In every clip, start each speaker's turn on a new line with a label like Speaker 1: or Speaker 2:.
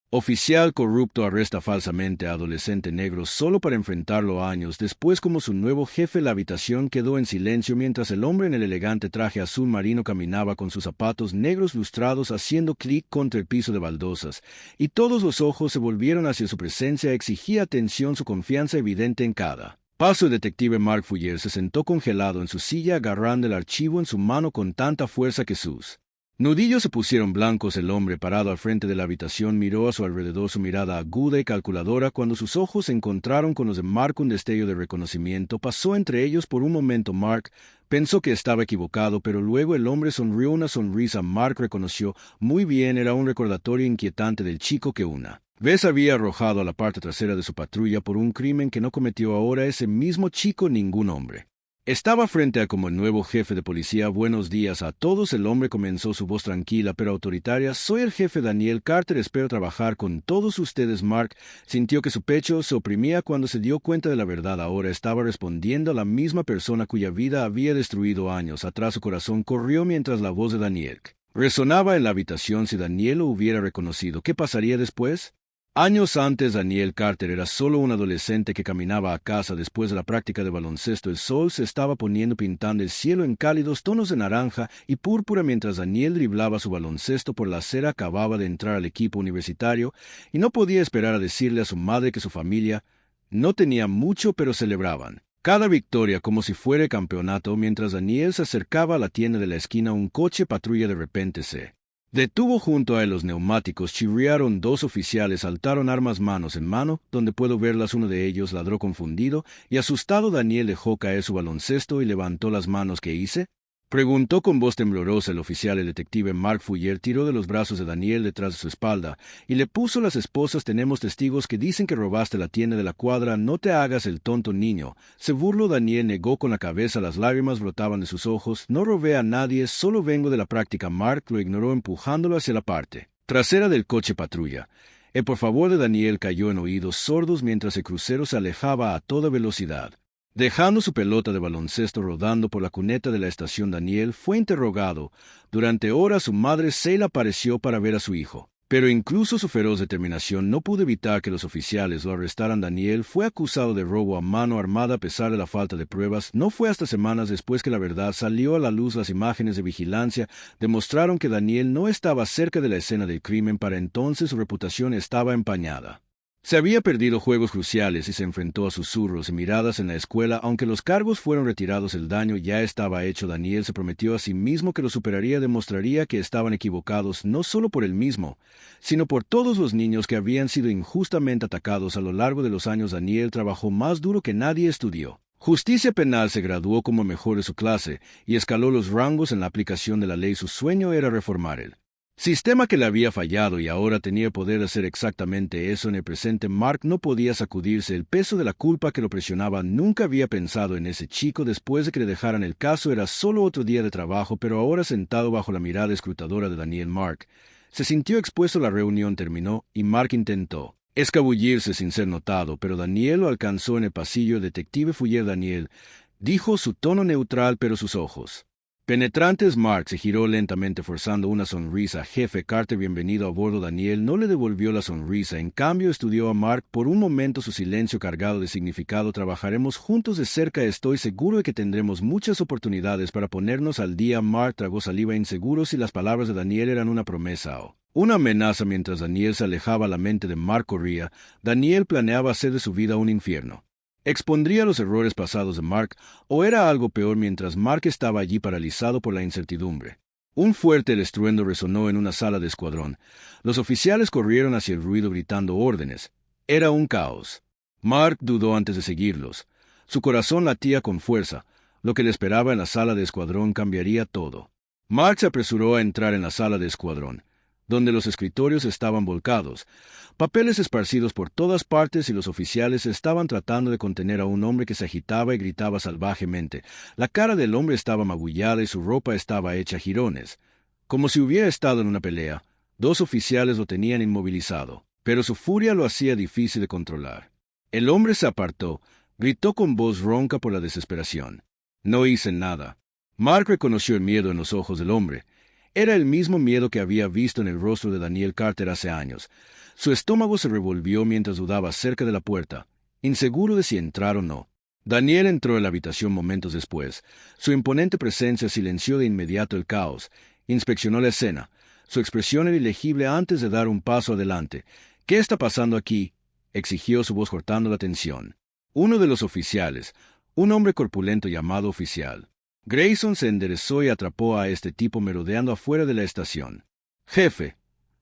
Speaker 1: Oficial corrupto arresta falsamente a adolescente negro solo para enfrentarlo años después como su nuevo jefe. La habitación quedó en silencio mientras el hombre en el elegante traje azul marino caminaba con sus zapatos negros lustrados haciendo clic contra el piso de baldosas, y todos los ojos se volvieron hacia su presencia. Exigía atención, su confianza evidente en cada paso. El detective Mark Fourier se sentó congelado en su silla agarrando el archivo en su mano con tanta fuerza que sus nudillos se pusieron blancos. El hombre parado al frente de la habitación miró a su alrededor, su mirada aguda y calculadora. Cuando sus ojos se encontraron con los de Mark, un destello de reconocimiento pasó entre ellos. Por un momento Mark pensó que estaba equivocado, pero luego el hombre sonrió una sonrisa. Mark reconoció muy bien, era un recordatorio inquietante del chico que una vez había arrojado a la parte trasera de su patrulla por un crimen que no cometió. Ahora ese mismo chico, ningún hombre, estaba frente a como el nuevo jefe de policía. Buenos días a todos. El hombre comenzó, su voz tranquila pero autoritaria. Soy el jefe Daniel Carter, espero trabajar con todos ustedes. Mark sintió que su pecho se oprimía cuando se dio cuenta de la verdad. Ahora estaba respondiendo a la misma persona cuya vida había destruido años atrás. Su corazón corrió mientras la voz de Daniel resonaba en la habitación. Si Daniel lo hubiera reconocido, ¿qué pasaría después? Años antes, Daniel Carter era solo un adolescente que caminaba a casa después de la práctica de baloncesto. El sol se estaba poniendo, pintando el cielo en cálidos tonos de naranja y púrpura mientras Daniel driblaba su baloncesto por la acera. Acababa de entrar al equipo universitario y no podía esperar a decirle a su madre que su familia no tenía mucho, pero celebraban cada victoria como si fuera campeonato. Mientras Daniel se acercaba a la tienda de la esquina, un coche patrulla de repente se detuvo junto a él. Los neumáticos chirriaron. Dos oficiales saltaron, armas manos en mano. ¿Dónde puedo verlas? Uno de ellos ladró confundido y asustado. Daniel dejó caer su baloncesto y levantó las manos. ¿Qué hice?, preguntó con voz temblorosa el oficial. El detective Mark Fourier tiró de los brazos de Daniel detrás de su espalda y le puso las esposas. Tenemos testigos que dicen que robaste la tienda de la cuadra. No te hagas el tonto, niño, se burló. Daniel negó con la cabeza. Las lágrimas brotaban de sus ojos. No robé a nadie, solo vengo de la práctica. Mark lo ignoró empujándolo hacia la parte trasera del coche patrulla. El por favor de Daniel cayó en oídos sordos mientras el crucero se alejaba a toda velocidad, dejando su pelota de baloncesto rodando por la cuneta de la estación. Daniel fue interrogado. Durante horas su madre Seila apareció para ver a su hijo, pero incluso su feroz determinación no pudo evitar que los oficiales lo arrestaran. Daniel fue acusado de robo a mano armada a pesar de la falta de pruebas. No fue hasta semanas después que la verdad salió a la luz. Las imágenes de vigilancia demostraron que Daniel no estaba cerca de la escena del crimen. Para entonces su reputación estaba empañada. Se había perdido juegos cruciales y se enfrentó a susurros y miradas en la escuela. Aunque los cargos fueron retirados, el daño ya estaba hecho. Daniel se prometió a sí mismo que lo superaría. Demostraría que estaban equivocados, no solo por él mismo, sino por todos los niños que habían sido injustamente atacados a lo largo de los años. Daniel trabajó más duro que nadie, estudió justicia penal, se graduó como mejor de su clase y escaló los rangos en la aplicación de la ley. Su sueño era reformar el sistema que le había fallado y ahora tenía el poder de hacer exactamente eso. En el presente, Mark no podía sacudirse el peso de la culpa que lo presionaba. Nunca había pensado en ese chico después de que le dejaran el caso. Era solo otro día de trabajo, pero ahora, sentado bajo la mirada escrutadora de Daniel, Mark se sintió expuesto. La reunión terminó y Mark intentó escabullirse sin ser notado, pero Daniel lo alcanzó en el pasillo. El detective Fourier, Daniel, dijo, su tono neutral pero sus ojos penetrantes. Mark se giró lentamente forzando una sonrisa. Jefe Carter, bienvenido a bordo. Daniel no le devolvió la sonrisa. En cambio, estudió a Mark por un momento, su silencio cargado de significado. Trabajaremos juntos de cerca. Estoy seguro de que tendremos muchas oportunidades para ponernos al día. Mark tragó saliva, inseguro si las palabras de Daniel eran una promesa o una amenaza. Mientras Daniel se alejaba, la mente de Mark corría. Daniel planeaba hacer de su vida un infierno. ¿Expondría los errores pasados de Mark o era algo peor? Mientras Mark estaba allí paralizado por la incertidumbre, un fuerte estruendo resonó en una sala de escuadrón. Los oficiales corrieron hacia el ruido gritando órdenes. Era un caos. Mark dudó antes de seguirlos. Su corazón latía con fuerza. Lo que le esperaba en la sala de escuadrón cambiaría todo. Mark se apresuró a entrar en la sala de escuadrón, donde los escritorios estaban volcados, papeles esparcidos por todas partes, y los oficiales estaban tratando de contener a un hombre que se agitaba y gritaba salvajemente. La cara del hombre estaba magullada y su ropa estaba hecha jirones, como si hubiera estado en una pelea. Dos oficiales lo tenían inmovilizado, pero su furia lo hacía difícil de controlar. El hombre se apartó, gritó con voz ronca por la desesperación. No hice nada. Mark reconoció el miedo en los ojos del hombre. Era el mismo miedo que había visto en el rostro de Daniel Carter hace años. Su estómago se revolvió mientras dudaba acerca de la puerta, inseguro de si entrar o no. Daniel entró en la habitación momentos después. Su imponente presencia silenció de inmediato el caos. Inspeccionó la escena. Su expresión era ilegible antes de dar un paso adelante. «¿Qué está pasando aquí?», exigió, su voz cortando la tensión. Uno de los oficiales, un hombre corpulento llamado oficial. Grayson se enderezó y atrapó a este tipo merodeando afuera de la estación. «Jefe»,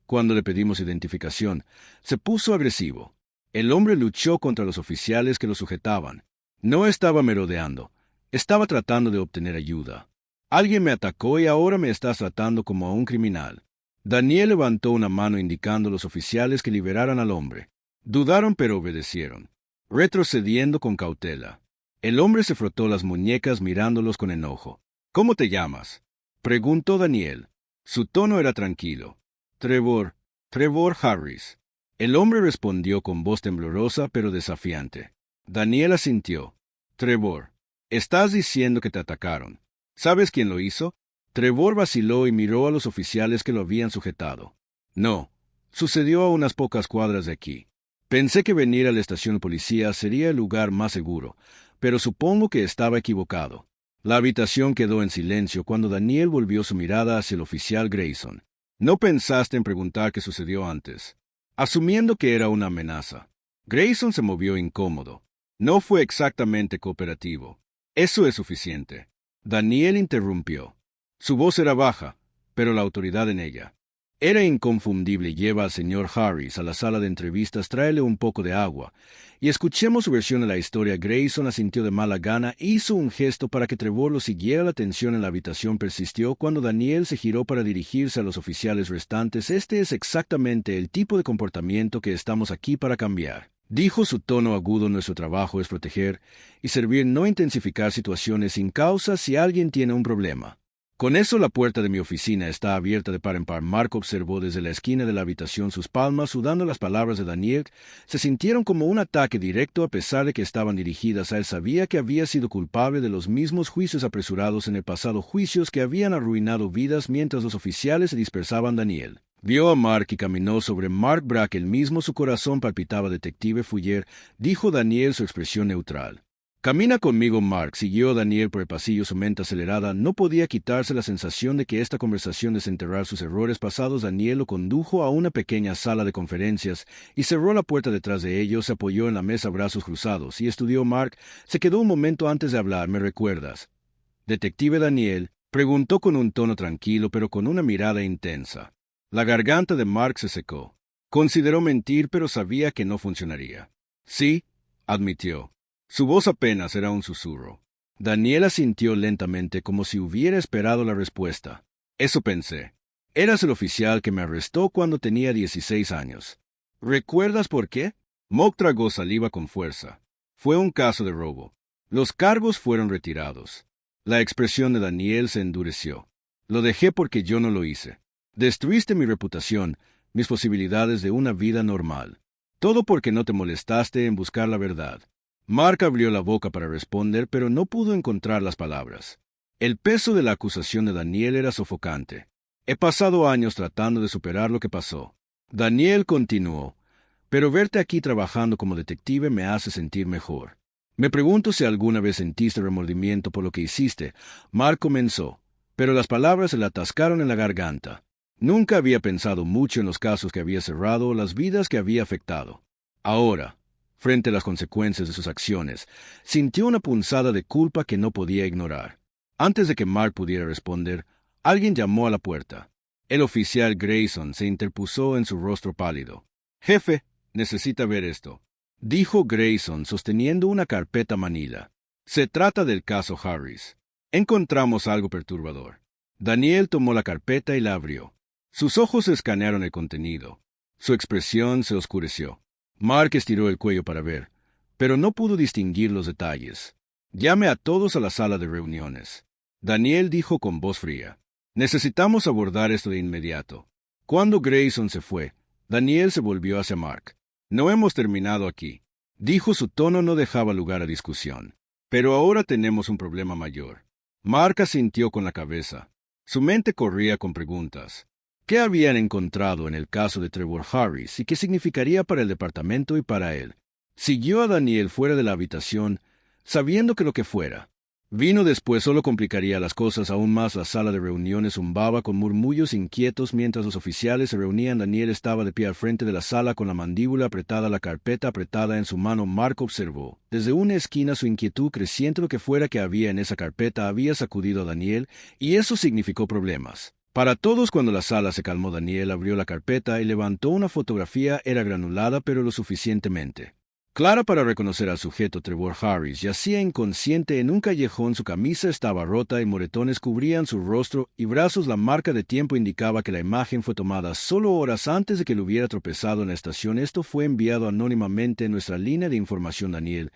Speaker 1: cuando le pedimos identificación, se puso agresivo. El hombre luchó contra los oficiales que lo sujetaban. No estaba merodeando, estaba tratando de obtener ayuda. «Alguien me atacó y ahora me estás tratando como a un criminal». Daniel levantó una mano indicando a los oficiales que liberaran al hombre. Dudaron pero obedecieron, retrocediendo con cautela. El hombre se frotó las muñecas mirándolos con enojo. «¿Cómo te llamas?», preguntó Daniel. Su tono era tranquilo. Trevor Harris». El hombre respondió con voz temblorosa pero desafiante. Daniel asintió. «Trevor, estás diciendo que te atacaron. ¿Sabes quién lo hizo?». Trevor vaciló y miró a los oficiales que lo habían sujetado. «No, sucedió a unas pocas cuadras de aquí. Pensé que venir a la estación de policía sería el lugar más seguro, pero supongo que estaba equivocado». La habitación quedó en silencio cuando Daniel volvió su mirada hacia el oficial Grayson. «¿No pensaste en preguntar qué sucedió antes?». Asumiendo que era una amenaza. Grayson se movió incómodo. «No fue exactamente cooperativo. Eso es suficiente». Daniel interrumpió. Su voz era baja, pero la autoridad en ella era inconfundible. «Lleva al señor Harris a la sala de entrevistas, tráele un poco de agua, y escuchemos su versión de la historia». Grayson asintió de mala gana, hizo un gesto para que Trevor lo siguiera. La tensión en la habitación persistió cuando Daniel se giró para dirigirse a los oficiales restantes. «Este es exactamente el tipo de comportamiento que estamos aquí para cambiar», dijo, su tono agudo. «Nuestro trabajo es proteger y servir, no intensificar situaciones sin causa si alguien tiene un problema». «Con eso la puerta de mi oficina está abierta de par en par». Mark observó desde la esquina de la habitación. Sus palmas, sudando. Las palabras de Daniel se sintieron como un ataque directo a pesar de que estaban dirigidas a él. Sabía que había sido culpable de los mismos juicios apresurados en el pasado, juicios que habían arruinado vidas mientras los oficiales se dispersaban. Daniel vio a Mark y caminó sobre Mark Brack. El mismo, su corazón palpitaba. «Detective Fuller», dijo Daniel, su expresión neutral. «Camina conmigo». Mark siguió a Daniel por el pasillo, su mente acelerada. No podía quitarse la sensación de que esta conversación desenterrar sus errores pasados. Daniel lo condujo a una pequeña sala de conferencias y cerró la puerta detrás de ellos. Se apoyó en la mesa, brazos cruzados, y estudió. Mark se quedó un momento antes de hablar. «¿Me recuerdas?». «Detective Daniel», preguntó con un tono tranquilo pero con una mirada intensa. La garganta de Mark se secó. Consideró mentir, pero sabía que no funcionaría. «Sí», admitió. Su voz apenas era un susurro. Daniel asintió lentamente, como si hubiera esperado la respuesta. «Eso pensé. Eras el oficial que me arrestó cuando tenía 16 años. ¿Recuerdas por qué?». Mock tragó saliva con fuerza. «Fue un caso de robo. Los cargos fueron retirados». La expresión de Daniel se endureció. «Lo dejé porque yo no lo hice. Destruiste mi reputación, mis posibilidades de una vida normal. Todo porque no te molestaste en buscar la verdad». Mark abrió la boca para responder, pero no pudo encontrar las palabras. El peso de la acusación de Daniel era sofocante. «He pasado años tratando de superar lo que pasó». Daniel continuó. «Pero verte aquí trabajando como detective me hace sentir mejor. Me pregunto si alguna vez sentiste remordimiento por lo que hiciste». Mark comenzó, pero las palabras se le atascaron en la garganta. Nunca había pensado mucho en los casos que había cerrado o las vidas que había afectado. Ahora, frente a las consecuencias de sus acciones, sintió una punzada de culpa que no podía ignorar. Antes de que Mark pudiera responder, alguien llamó a la puerta. El oficial Grayson se interpuso en su rostro pálido. «Jefe, necesita ver esto», dijo Grayson, sosteniendo una carpeta manila. «Se trata del caso Harris. Encontramos algo perturbador». Daniel tomó la carpeta y la abrió. Sus ojos escanearon el contenido. Su expresión se oscureció. Mark estiró el cuello para ver, pero no pudo distinguir los detalles. «Llame a todos a la sala de reuniones», Daniel dijo con voz fría. «Necesitamos abordar esto de inmediato». Cuando Grayson se fue, Daniel se volvió hacia Mark. «No hemos terminado aquí», dijo, su tono no dejaba lugar a discusión. «Pero ahora tenemos un problema mayor». Mark asintió con la cabeza. Su mente corría con preguntas. ¿Qué habían encontrado en el caso de Trevor Harris y qué significaría para el departamento y para él? Siguió a Daniel fuera de la habitación, sabiendo que lo que fuera vino después solo complicaría las cosas aún más. La sala de reuniones zumbaba con murmullos inquietos mientras los oficiales se reunían. Daniel estaba de pie al frente de la sala con la mandíbula apretada, la carpeta apretada en su mano. Mark observó desde una esquina su inquietud creciente. Lo que fuera que había en esa carpeta había sacudido a Daniel, y eso significó problemas para todos. Cuando la sala se calmó, Daniel abrió la carpeta y levantó una fotografía. Era granulada, pero lo suficientemente clara para reconocer al sujeto. Trevor Harris yacía inconsciente en un callejón. Su camisa estaba rota y moretones cubrían su rostro y brazos. La marca de tiempo indicaba que la imagen fue tomada solo horas antes de que él hubiera tropezado en la estación. Esto fue enviado anónimamente en nuestra línea de información. Daniel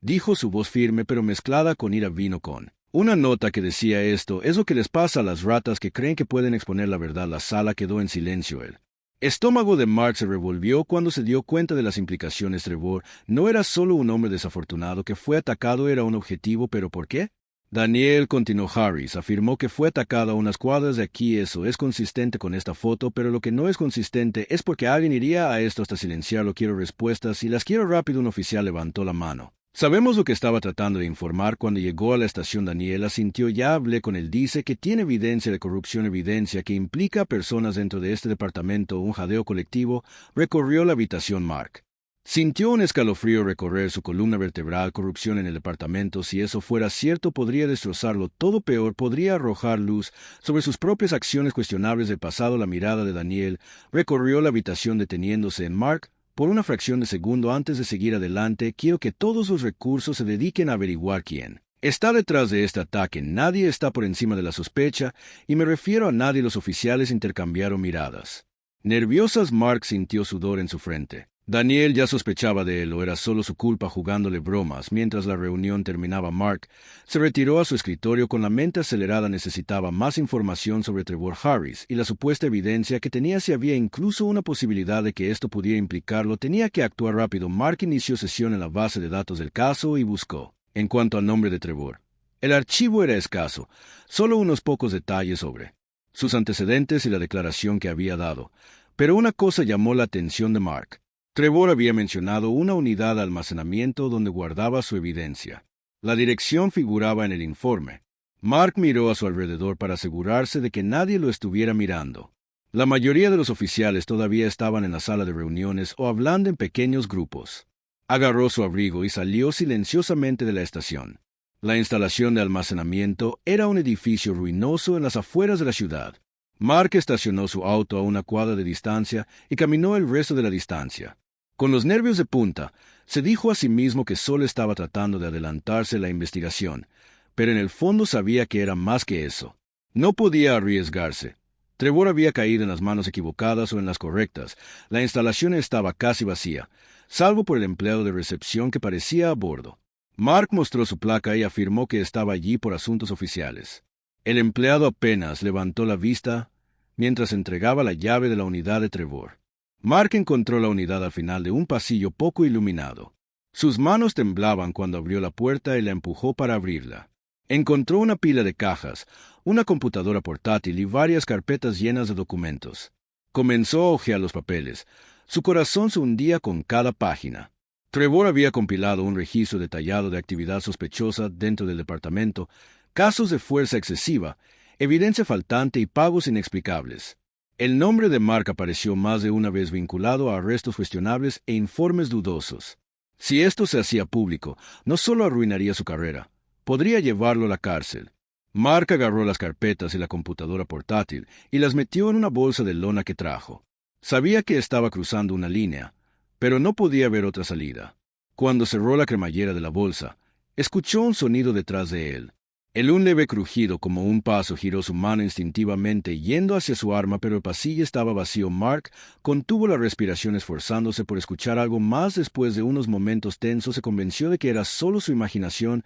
Speaker 1: dijo, su voz firme pero mezclada con ira. Vino con una nota que decía: esto es lo que les pasa a las ratas que creen que pueden exponer la verdad. La sala quedó en silencio. El estómago de Mark se revolvió cuando se dio cuenta de las implicaciones. Trevor no era solo un hombre desafortunado que fue atacado, era un objetivo. ¿Pero por qué? Daniel, continuó Harris, afirmó que fue atacado a unas cuadras de aquí. Eso es consistente con esta foto, pero lo que no es consistente es porque alguien iría a esto hasta silenciarlo. Quiero respuestas y las quiero rápido. Un oficial levantó la mano. Sabemos lo que estaba tratando de informar. Cuando llegó a la estación, Daniel asintió. Ya hablé con él. Dice que tiene evidencia de corrupción, evidencia que implica a personas dentro de este departamento, un jadeo colectivo. Recorrió la habitación. Mark sintió un escalofrío recorrer su columna vertebral. Corrupción en el departamento. Si eso fuera cierto, podría destrozarlo todo. Peor, podría arrojar luz sobre sus propias acciones cuestionables del pasado. La mirada de Daniel recorrió la habitación deteniéndose en Mark por una fracción de segundo antes de seguir adelante. Quiero que todos los recursos se dediquen a averiguar quién está detrás de este ataque. Nadie está por encima de la sospecha, y me refiero a nadie. Los oficiales intercambiaron miradas nerviosas. Mark sintió sudor en su frente. Daniel ya sospechaba de él, o era solo su culpa jugándole bromas. Mientras la reunión terminaba, Mark se retiró a su escritorio con la mente acelerada. Necesitaba más información sobre Trevor Harris y la supuesta evidencia que tenía. Si había incluso una posibilidad de que esto pudiera implicarlo, tenía que actuar rápido. Mark inició sesión en la base de datos del caso y buscó. En cuanto al nombre de Trevor, el archivo era escaso, solo unos pocos detalles sobre sus antecedentes y la declaración que había dado. Pero una cosa llamó la atención de Mark. Trevor había mencionado una unidad de almacenamiento donde guardaba su evidencia. La dirección figuraba en el informe. Mark miró a su alrededor para asegurarse de que nadie lo estuviera mirando. La mayoría de los oficiales todavía estaban en la sala de reuniones o hablando en pequeños grupos. Agarró su abrigo y salió silenciosamente de la estación. La instalación de almacenamiento era un edificio ruinoso en las afueras de la ciudad. Mark estacionó su auto a una cuadra de distancia y caminó el resto de la distancia. Con los nervios de punta, se dijo a sí mismo que solo estaba tratando de adelantarse la investigación, pero en el fondo sabía que era más que eso. No podía arriesgarse. Trevor había caído en las manos equivocadas o en las correctas. La instalación estaba casi vacía, salvo por el empleado de recepción que parecía a bordo. Mark mostró su placa y afirmó que estaba allí por asuntos oficiales. El empleado apenas levantó la vista mientras entregaba la llave de la unidad de Trevor. Mark encontró la unidad al final de un pasillo poco iluminado. Sus manos temblaban cuando abrió la puerta y la empujó para abrirla. Encontró una pila de cajas, una computadora portátil y varias carpetas llenas de documentos. Comenzó a hojear los papeles. Su corazón se hundía con cada página. Trevor había compilado un registro detallado de actividad sospechosa dentro del departamento, casos de fuerza excesiva, evidencia faltante y pagos inexplicables. El nombre de Mark apareció más de una vez vinculado a arrestos cuestionables e informes dudosos. Si esto se hacía público, no solo arruinaría su carrera, podría llevarlo a la cárcel. Mark agarró las carpetas y la computadora portátil y las metió en una bolsa de lona que trajo. Sabía que estaba cruzando una línea, pero no podía ver otra salida. Cuando cerró la cremallera de la bolsa, escuchó un sonido detrás de él. Un leve crujido como un paso. Giró su mano instintivamente yendo hacia su arma, pero el pasillo estaba vacío. Mark contuvo la respiración esforzándose por escuchar algo más. Después de unos momentos tensos se convenció de que era solo su imaginación.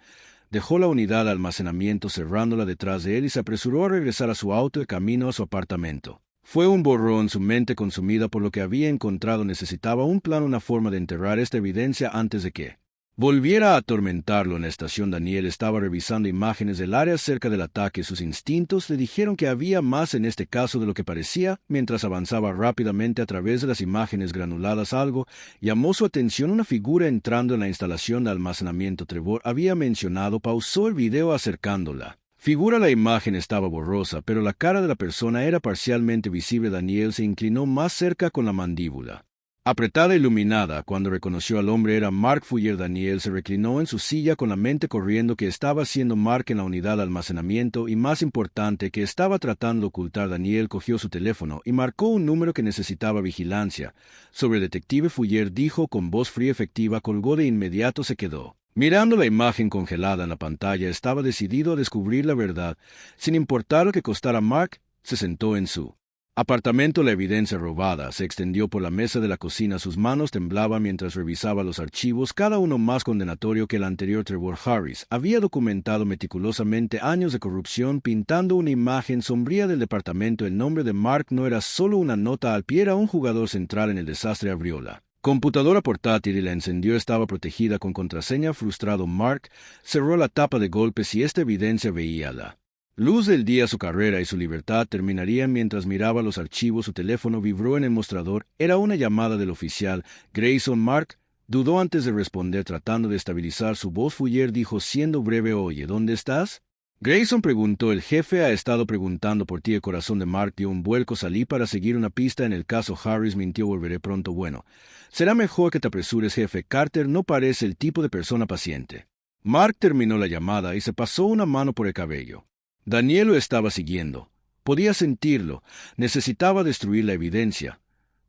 Speaker 1: Dejó la unidad de almacenamiento cerrándola detrás de él y se apresuró a regresar a su auto de camino a su apartamento. Fue un borrón, su mente consumida por lo que había encontrado. Necesitaba un plan, una forma de enterrar esta evidencia antes de que volviera a atormentarlo en la estación. Daniel estaba revisando imágenes del área cerca del ataque. Sus instintos le dijeron que había más en este caso de lo que parecía. Mientras avanzaba rápidamente a través de las imágenes granuladas, algo llamó su atención: una figura entrando en la instalación de almacenamiento. Trevor había mencionado. Pausó el video acercándola. La imagen estaba borrosa, pero la cara de la persona era parcialmente visible. Daniel se inclinó más cerca con la mandíbula apretada e iluminada. Cuando reconoció al hombre, era Mark Fuller. Daniel se reclinó en su silla con la mente corriendo. ¿Qué estaba haciendo Mark en la unidad de almacenamiento? Y más importante, ¿qué estaba tratando de ocultar? Daniel cogió su teléfono y marcó un número que necesitaba vigilancia. Sobre el detective Fuller, dijo con voz fría efectiva. Colgó de inmediato. Se quedó mirando la imagen congelada en la pantalla. Estaba decidido a descubrir la verdad, sin importar lo que costara. Mark se sentó en su apartamento. La evidencia robada se extendió por la mesa de la cocina. Sus manos temblaban mientras revisaba los archivos, cada uno más condenatorio que el anterior. Trevor Harris había documentado meticulosamente años de corrupción, pintando una imagen sombría del departamento. El nombre de Mark no era solo una nota al pie, era un jugador central en el desastre. Abrió la computadora portátil y la encendió. Estaba protegida con contraseña. Frustrado, Mark cerró la tapa de golpes y esta evidencia veía la luz del día. Su carrera y su libertad terminarían. Mientras miraba los archivos, su teléfono vibró en el mostrador. Era una llamada del oficial Grayson. Mark dudó antes de responder, tratando de estabilizar su voz. Fuller dijo siendo breve: «Oye, ¿dónde estás?» Grayson preguntó. «El jefe ha estado preguntando por ti». El corazón de Mark dio un vuelco. «Salí para seguir una pista en el caso». Harris mintió. «Volveré pronto». «Bueno, será mejor que te apresures, jefe. Carter no parece el tipo de persona paciente». Mark terminó la llamada y se pasó una mano por el cabello. Daniel lo estaba siguiendo. Podía sentirlo. Necesitaba destruir la evidencia,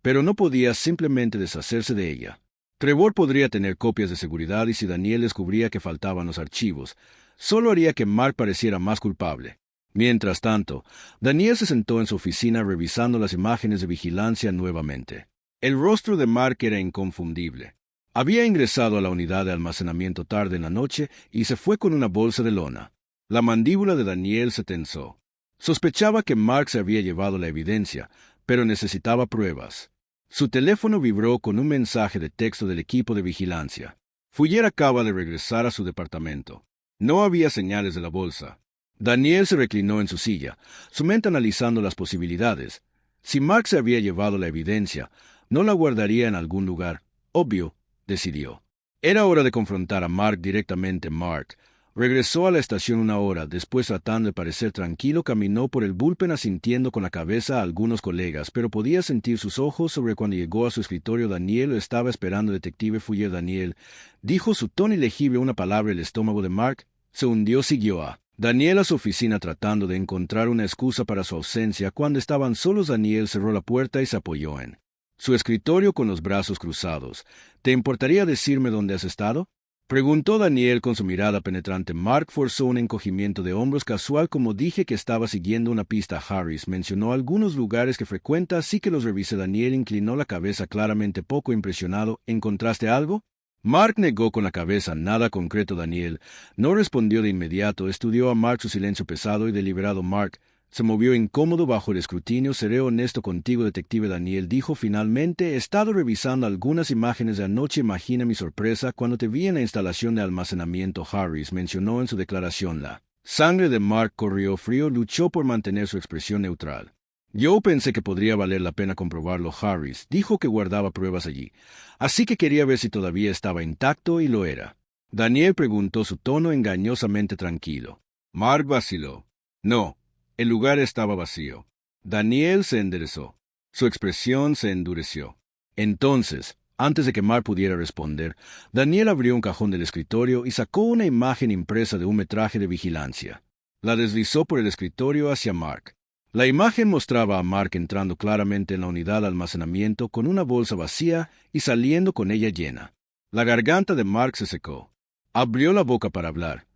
Speaker 1: pero no podía simplemente deshacerse de ella. Trevor podría tener copias de seguridad, y si Daniel descubría que faltaban los archivos, solo haría que Mark pareciera más culpable. Mientras tanto, Daniel se sentó en su oficina revisando las imágenes de vigilancia nuevamente. El rostro de Mark era inconfundible. Había ingresado a la unidad de almacenamiento tarde en la noche y se fue con una bolsa de lona. La mandíbula de Daniel se tensó. Sospechaba que Mark se había llevado la evidencia, pero necesitaba pruebas. Su teléfono vibró con un mensaje de texto del equipo de vigilancia. Fuller acaba de regresar a su departamento. No había señales de la bolsa. Daniel se reclinó en su silla, su mente analizando las posibilidades. Si Mark se había llevado la evidencia, no la guardaría en algún lugar. Obvio, decidió. Era hora de confrontar a Mark directamente. Mark regresó a la estación una hora después, tratando de parecer tranquilo. Caminó por el bullpen asintiendo con la cabeza a algunos colegas, pero podía sentir sus ojos sobre cuando llegó a su escritorio. Daniel lo estaba esperando. «Detective Fuller». «Daniel», dijo su tono ilegible una palabra. El estómago de Mark se hundió. Siguió a Daniel a su oficina tratando de encontrar una excusa para su ausencia. Cuando estaban solos, Daniel cerró la puerta y se apoyó en su escritorio con los brazos cruzados. «¿Te importaría decirme dónde has estado?», preguntó Daniel con su mirada penetrante. Mark forzó un encogimiento de hombros casual. «Como dije que estaba siguiendo una pista». Harris mencionó algunos lugares que frecuenta, así que los revisé. Daniel inclinó la cabeza, claramente poco impresionado. «¿Encontraste algo?». Mark negó con la cabeza. «Nada concreto». Daniel no respondió de inmediato. Estudió a Mark, su silencio pesado y deliberado. Mark se movió incómodo bajo el escrutinio. «Seré honesto contigo, detective». Daniel dijo finalmente. «He estado revisando algunas imágenes de anoche. Imagina mi sorpresa cuando te vi en la instalación de almacenamiento». Harris mencionó en su declaración. La sangre de Mark corrió frío. Luchó por mantener su expresión neutral. «Yo pensé que podría valer la pena comprobarlo». Harris dijo que guardaba pruebas allí, así que quería ver si todavía estaba intacto, y lo era. Daniel preguntó, su tono engañosamente tranquilo. Mark vaciló. «No». El lugar estaba vacío. Daniel se enderezó. Su expresión se endureció. Entonces, antes de que Mark pudiera responder, Daniel abrió un cajón del escritorio y sacó una imagen impresa de un metraje de vigilancia. La deslizó por el escritorio hacia Mark. La imagen mostraba a Mark entrando claramente en la unidad de almacenamiento con una bolsa vacía y saliendo con ella llena. La garganta de Mark se secó. Abrió la boca para hablar,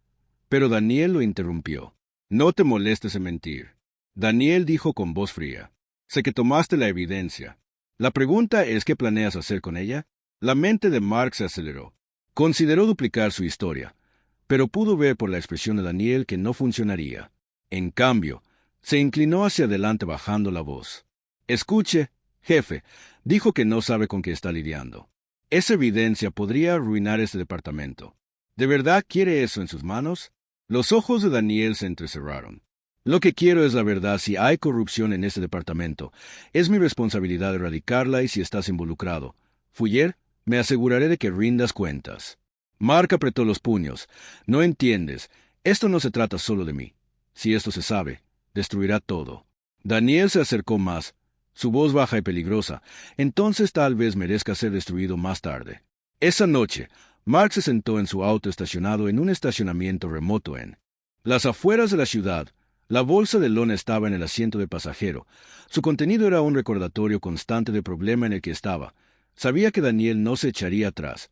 Speaker 1: pero Daniel lo interrumpió. «No te molestes en mentir», Daniel dijo con voz fría. «Sé que tomaste la evidencia. La pregunta es, ¿qué planeas hacer con ella?». La mente de Mark se aceleró. Consideró duplicar su historia, pero pudo ver por la expresión de Daniel que no funcionaría. En cambio, se inclinó hacia adelante bajando la voz. «Escuche, jefe», dijo, que no sabe con qué está lidiando. Esa evidencia podría arruinar este departamento. ¿De verdad quiere eso en sus manos? Los ojos de Daniel se entrecerraron. Lo que quiero es la verdad. Si hay corrupción en este departamento, es mi responsabilidad erradicarla y si estás involucrado, Fuller, me aseguraré de que rindas cuentas. Mark apretó los puños. No entiendes. Esto no se trata solo de mí. Si esto se sabe, destruirá todo. Daniel se acercó más, su voz baja y peligrosa. Entonces tal vez merezca ser destruido más tarde. Esa noche, Mark se sentó en su auto estacionado en un estacionamiento remoto en las afueras de la ciudad. La bolsa de lona estaba en el asiento del pasajero. Su contenido era un recordatorio constante del problema en el que estaba. Sabía que Daniel no se echaría atrás.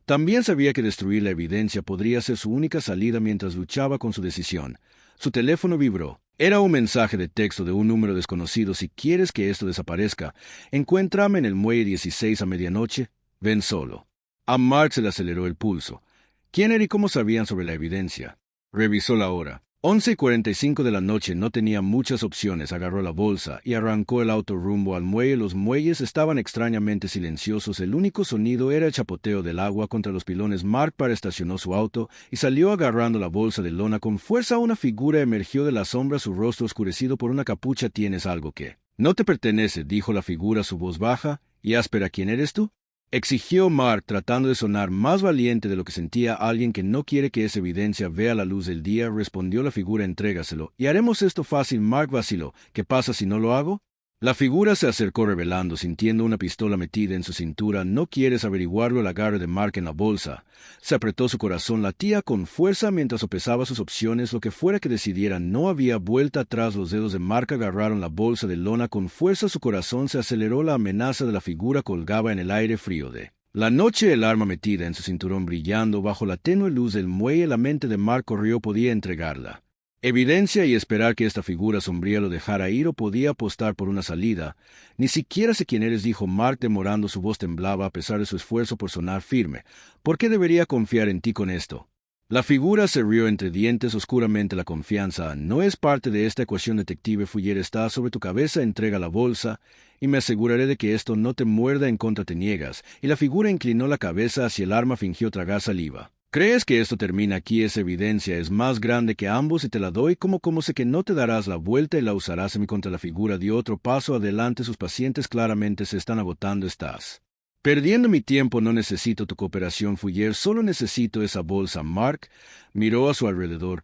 Speaker 1: También sabía que destruir la evidencia podría ser su única salida mientras luchaba con su decisión. Su teléfono vibró. Era un mensaje de texto de un número desconocido. Si quieres que esto desaparezca, encuéntrame en el muelle 16 a medianoche. Ven solo. A Mark se le aceleró el pulso. ¿Quién era y cómo sabían sobre la evidencia? Revisó la hora. 11:45 de la noche. No tenía muchas opciones. Agarró la bolsa y arrancó el auto rumbo al muelle. Los muelles estaban extrañamente silenciosos. El único sonido era el chapoteo del agua contra los pilones. Mark estacionó su auto y salió agarrando la bolsa de lona con fuerza. Una figura emergió de la sombra, su rostro oscurecido por una capucha. «Tienes algo que no te pertenece», dijo la figura, su voz baja y áspera. «¿Quién eres tú?», exigió Mark, tratando de sonar más valiente de lo que sentía. «Alguien que no quiere que esa evidencia vea la luz del día», respondió la figura. «Entrégaselo, y haremos esto fácil». Mark vaciló. «¿Qué pasa si no lo hago?». La figura se acercó revelando, sintiendo una pistola metida en su cintura. «¿No quieres averiguarlo?». El agarre de Mark en la bolsa se apretó. Su corazón latía con fuerza mientras sopesaba sus opciones. Lo que fuera que decidiera, no había vuelta atrás. Los dedos de Mark agarraron la bolsa de lona con fuerza. Su corazón se aceleró. La amenaza de la figura colgaba en el aire frío de la noche, el arma metida en su cinturón brillando bajo la tenue luz del muelle. La mente de Mark corrió. Podía entregarla evidencia y esperar que esta figura sombría lo dejara ir, o podía apostar por una salida. «Ni siquiera sé quién eres», dijo Mark demorando. Su voz temblaba a pesar de su esfuerzo por sonar firme. «¿Por qué debería confiar en ti con esto?». La figura se rió entre dientes oscuramente. «La confianza no es parte de esta ecuación, detective Fuller. Está sobre tu cabeza. Entrega la bolsa y me aseguraré de que esto no te muerda. En contra te niegas». Y la figura inclinó la cabeza hacia el arma. Fingió tragar saliva. «¿Crees que esto termina aquí? Esa evidencia es más grande que ambos y te la doy. ¿Cómo sé que no te darás la vuelta y la usarás en mi contra?» La figura dio otro paso adelante. «Sus pacientes claramente se están agotando. Estás perdiendo mi tiempo. No necesito tu cooperación, Fuller. Solo necesito esa bolsa». Mark miró a su alrededor,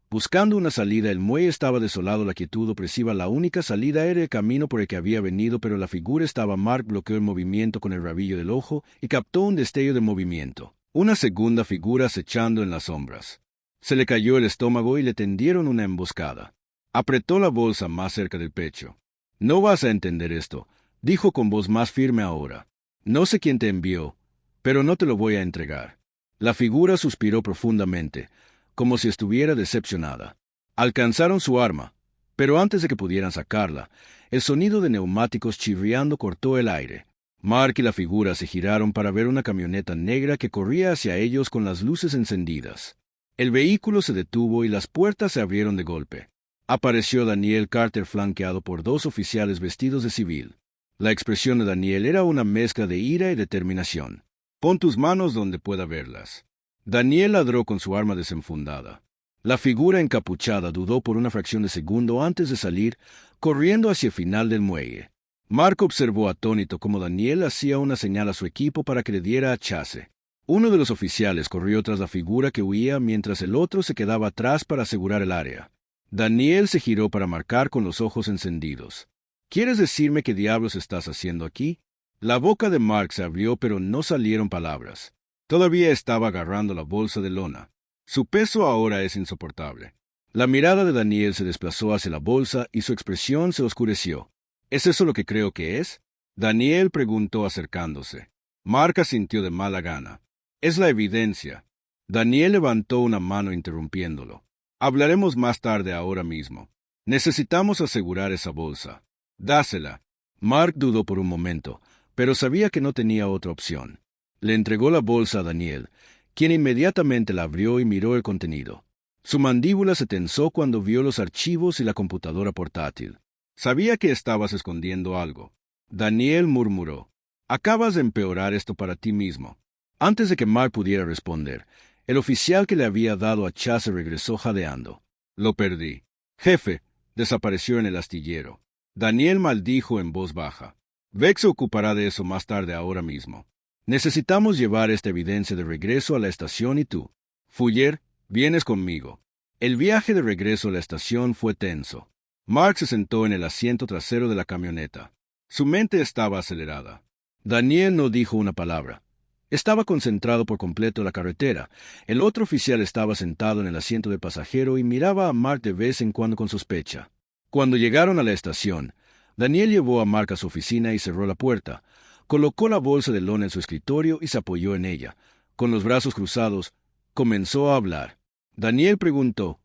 Speaker 1: buscando una salida. El muelle estaba desolado. La quietud opresiva. La única salida era el camino por el que había venido, pero la figura estaba. Mark bloqueó el movimiento con el rabillo del ojo y captó un destello de movimiento. Una segunda figura acechando en las sombras. Se le cayó el estómago y le tendieron una emboscada. Apretó la bolsa más cerca del pecho. «No vas a entender esto», dijo con voz más firme ahora. «No sé quién te envió, pero no te lo voy a entregar». La figura suspiró profundamente, como si estuviera decepcionada. Alcanzaron su arma, pero antes de que pudieran sacarla, el sonido de neumáticos chirriando cortó el aire. Mark y la figura se giraron para ver una camioneta negra que corría hacia ellos con las luces encendidas. El vehículo se detuvo y las puertas se abrieron de golpe. Apareció Daniel Carter flanqueado por dos oficiales vestidos de civil. La expresión de Daniel era una mezcla de ira y determinación. «Pon tus manos donde pueda verlas». Daniel ladró con su arma desenfundada. La figura encapuchada dudó por una fracción de segundo antes de salir, corriendo hacia el final del muelle. Mark observó atónito cómo Daniel hacía una señal a su equipo para que le diera a chase. Uno de los oficiales corrió tras la figura que huía mientras el otro se quedaba atrás para asegurar el área. Daniel se giró para marcar con los ojos encendidos. «¿Quieres decirme qué diablos estás haciendo aquí?». La boca de Mark se abrió, pero no salieron palabras. Todavía estaba agarrando la bolsa de lona. Su peso ahora es insoportable. La mirada de Daniel se desplazó hacia la bolsa y su expresión se oscureció. «¿Es eso lo que creo que es?». Daniel preguntó acercándose. Mark asintió de mala gana. «Es la evidencia». Daniel levantó una mano interrumpiéndolo. «Hablaremos más tarde. Ahora mismo necesitamos asegurar esa bolsa. Dásela». Mark dudó por un momento, pero sabía que no tenía otra opción. Le entregó la bolsa a Daniel, quien inmediatamente la abrió y miró el contenido. Su mandíbula se tensó cuando vio los archivos y la computadora portátil. «Sabía que estabas escondiendo algo». Daniel murmuró. Acabas de empeorar esto para ti mismo. Antes de que Mark pudiera responder, el oficial que le había dado hachazo regresó jadeando. Lo perdí. Jefe, desapareció en el astillero. Daniel maldijo en voz baja. Vex se ocupará de eso más tarde ahora mismo. Necesitamos llevar esta evidencia de regreso a la estación y tú, Fuller, vienes conmigo. El viaje de regreso a la estación fue tenso. Mark se sentó en el asiento trasero de la camioneta. Su mente estaba acelerada. Daniel no dijo una palabra. Estaba concentrado por completo en la carretera. El otro oficial estaba sentado en el asiento de pasajero y miraba a Mark de vez en cuando con sospecha. Cuando llegaron a la estación, Daniel llevó a Mark a su oficina y cerró la puerta. Colocó la bolsa de lona en su escritorio y se apoyó en ella. Con los brazos cruzados, comenzó a hablar. Daniel preguntó,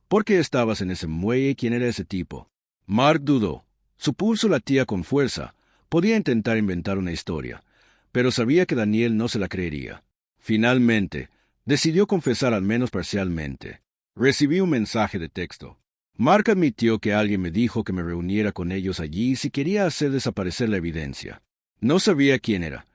Speaker 1: ¿por qué estabas en ese muelle y quién era ese tipo? Mark dudó. Su pulso latía con fuerza. Podía intentar inventar una historia, pero sabía que Daniel no se la creería. Finalmente, decidió confesar al menos parcialmente. Recibí un mensaje de texto. Mark admitió que alguien me dijo que me reuniera con ellos allí si quería hacer desaparecer la evidencia. No sabía quién era,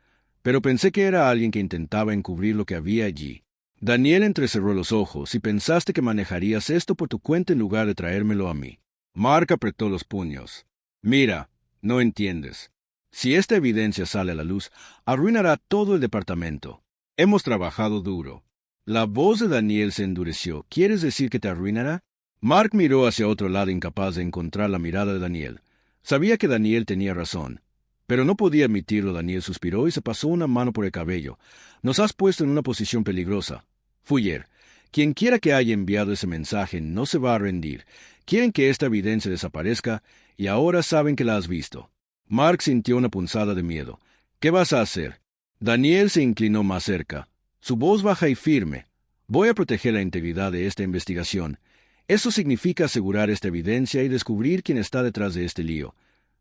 Speaker 1: pero pensé que era alguien que intentaba encubrir lo que había allí. Daniel entrecerró los ojos y pensaste que manejarías esto por tu cuenta en lugar de traérmelo a mí. Mark apretó los puños. Mira, no entiendes. Si esta evidencia sale a la luz, arruinará todo el departamento. Hemos trabajado duro. La voz de Daniel se endureció. ¿Quieres decir que te arruinará? Mark miró hacia otro lado incapaz de encontrar la mirada de Daniel. Sabía que Daniel tenía razón, pero no podía admitirlo. Daniel suspiró y se pasó una mano por el cabello. Nos has puesto en una posición peligrosa. Fuller, quien quiera que haya enviado ese mensaje no se va a rendir. Quieren que esta evidencia desaparezca y ahora saben que la has visto. Mark sintió una punzada de miedo. ¿Qué vas a hacer? Daniel se inclinó más cerca. Su voz baja y firme. Voy a proteger la integridad de esta investigación. Eso significa asegurar esta evidencia y descubrir quién está detrás de este lío.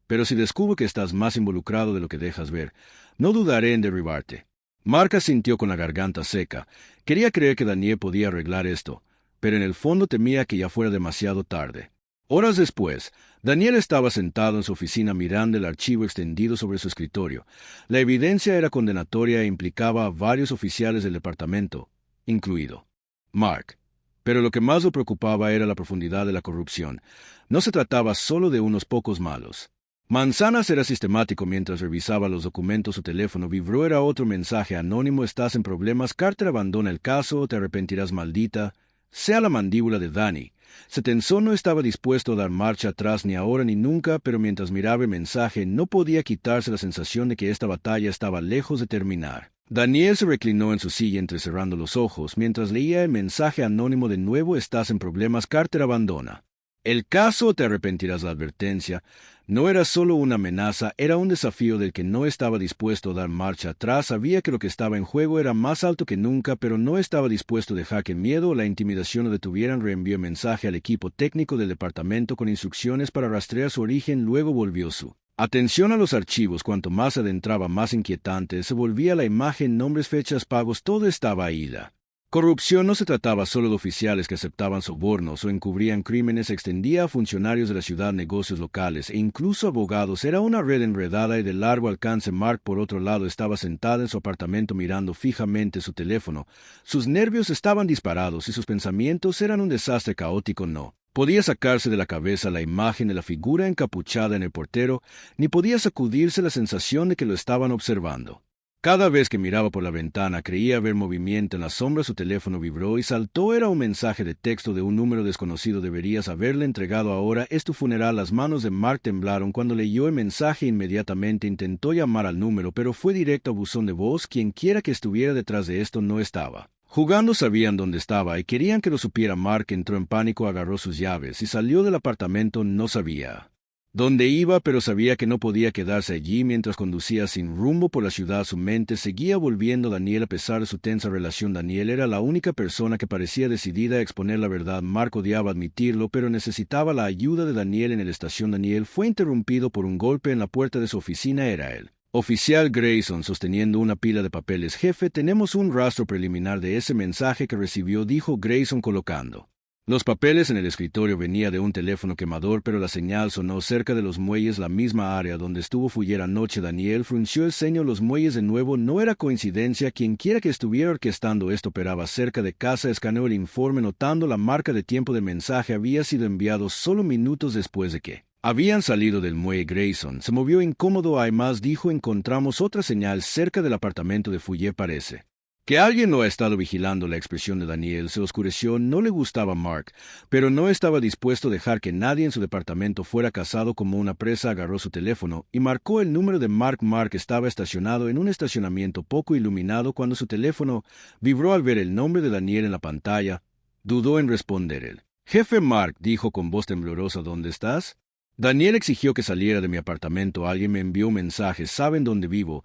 Speaker 1: Pero si descubro que estás más involucrado de lo que dejas ver, no dudaré en derribarte. Mark asintió con la garganta seca. Quería creer que Daniel podía arreglar esto, pero en el fondo temía que ya fuera demasiado tarde. Horas después, Daniel estaba sentado en su oficina mirando el archivo extendido sobre su escritorio. La evidencia era condenatoria e implicaba a varios oficiales del departamento, incluido Mark. Pero lo que más lo preocupaba era la profundidad de la corrupción. No se trataba solo de unos pocos malos. Manzanas era sistemático mientras revisaba los documentos. Su teléfono vibró. Era otro mensaje anónimo. Estás en problemas. Carter abandona el caso. Te arrepentirás, maldita. Sea la mandíbula de Danny. Se tensó. No estaba dispuesto a dar marcha atrás ni ahora ni nunca, pero mientras miraba el mensaje no podía quitarse la sensación de que esta batalla estaba lejos de terminar. Daniel se reclinó en su silla entrecerrando los ojos mientras leía el mensaje anónimo. De nuevo estás en problemas. Carter abandona el caso. Te arrepentirás. La advertencia no era solo una amenaza, era un desafío del que no estaba dispuesto a dar marcha atrás. Sabía que lo que estaba en juego era más alto que nunca, pero no estaba dispuesto a dejar que el miedo o la intimidación lo detuvieran. Reenvió mensaje al equipo técnico del departamento con instrucciones para rastrear su origen. Luego volvió su atención a los archivos. Cuanto más adentraba, más inquietante se volvía la imagen. Nombres, fechas, pagos, todo estaba ahí. La corrupción no se trataba solo de oficiales que aceptaban sobornos o encubrían crímenes. Se extendía a funcionarios de la ciudad, negocios locales e incluso abogados. Era una red enredada y de largo alcance. Mark, por otro lado, estaba sentada en su apartamento mirando fijamente su teléfono. Sus nervios estaban disparados y sus pensamientos eran un desastre caótico. No podía sacarse de la cabeza la imagen de la figura encapuchada en el portero, ni podía sacudirse la sensación de que lo estaban observando. Cada vez que miraba por la ventana creía ver movimiento en la sombra. Su teléfono vibró y saltó. Era un mensaje de texto de un número desconocido. Deberías haberle entregado ahora. Es tu funeral. Las manos de Mark temblaron cuando leyó el mensaje. Inmediatamente intentó llamar al número, pero fue directo a buzón de voz. Quienquiera que estuviera detrás de esto no estaba jugando. Sabían dónde estaba y querían que lo supiera. Mark entró en pánico, agarró sus llaves y salió del apartamento. No sabía dónde iba, pero sabía que no podía quedarse allí. Mientras conducía sin rumbo por la ciudad, su mente seguía volviendo a Daniel a pesar de su tensa relación. Daniel era la única persona que parecía decidida a exponer la verdad. Mark odiaba admitirlo, pero necesitaba la ayuda de Daniel en la estación. Daniel fue interrumpido por un golpe en la puerta de su oficina. Era el oficial Grayson sosteniendo una pila de papeles. Jefe, tenemos un rastro preliminar de ese mensaje que recibió, dijo Grayson colocando Los papeles en el escritorio venía de un teléfono quemador, pero la señal sonó cerca de los muelles, la misma área donde estuvo Fuller anoche. Daniel frunció el ceño. Los muelles de nuevo. No era coincidencia. Quienquiera que estuviera orquestando esto operaba cerca de casa. Escaneó el informe notando la marca de tiempo del mensaje. Había sido enviado solo minutos después de que habían salido del muelle. Grayson se movió incómodo. Además dijo: encontramos otra señal cerca del apartamento de Fuller. Parece que alguien lo ha estado vigilando. La expresión de Daniel se oscureció. No le gustaba Mark, pero no estaba dispuesto a dejar que nadie en su departamento fuera cazado como una presa. Agarró su teléfono y marcó el número de Mark. Mark estaba estacionado en un estacionamiento poco iluminado cuando su teléfono vibró al ver el nombre de Daniel en la pantalla. Dudó en responder. El jefe Mark dijo con voz temblorosa: ¿dónde estás? Daniel exigió que saliera de mi apartamento. Alguien me envió un mensaje. ¿Saben dónde vivo?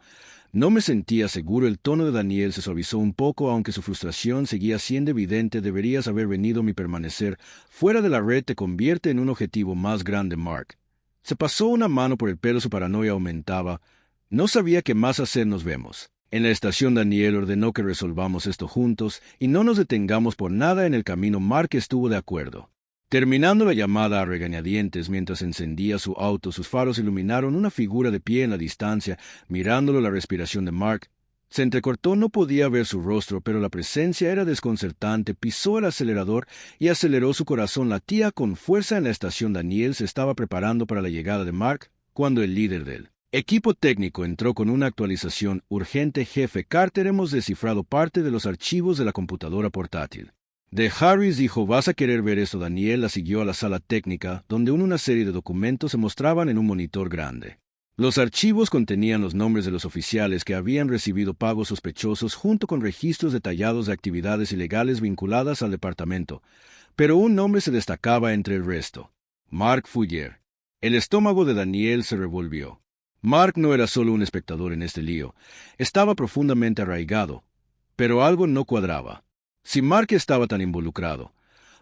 Speaker 1: No me sentía seguro. El tono de Daniel se suavizó un poco, aunque su frustración seguía siendo evidente. Deberías haber venido. Mi permanecer fuera de la red te convierte en un objetivo más grande. Mark se pasó una mano por el pelo. Su paranoia aumentaba. No sabía qué más hacer. Nos vemos en la estación. Daniel ordenó que resolvamos esto juntos y no nos detengamos por nada en el camino. Mark estuvo de acuerdo. Terminando la llamada a regañadientes mientras encendía su auto, sus faros iluminaron una figura de pie en la distancia, mirándolo. La respiración de Mark se entrecortó. No podía ver su rostro, pero la presencia era desconcertante. Pisó el acelerador y aceleró. Su corazón latía con fuerza en la estación. Daniel se estaba preparando para la llegada de Mark cuando el líder del equipo técnico entró con una actualización urgente. Jefe Carter, hemos descifrado parte de los archivos de la computadora portátil de Harris, dijo. ¿Vas a querer ver esto? Daniel la siguió a la sala técnica, donde una serie de documentos se mostraban en un monitor grande. Los archivos contenían los nombres de los oficiales que habían recibido pagos sospechosos, junto con registros detallados de actividades ilegales vinculadas al departamento. Pero un nombre se destacaba entre el resto: Mark Fuller. El estómago de Daniel se revolvió. Mark no era solo un espectador en este lío, estaba profundamente arraigado. Pero algo no cuadraba. Si Mark estaba tan involucrado,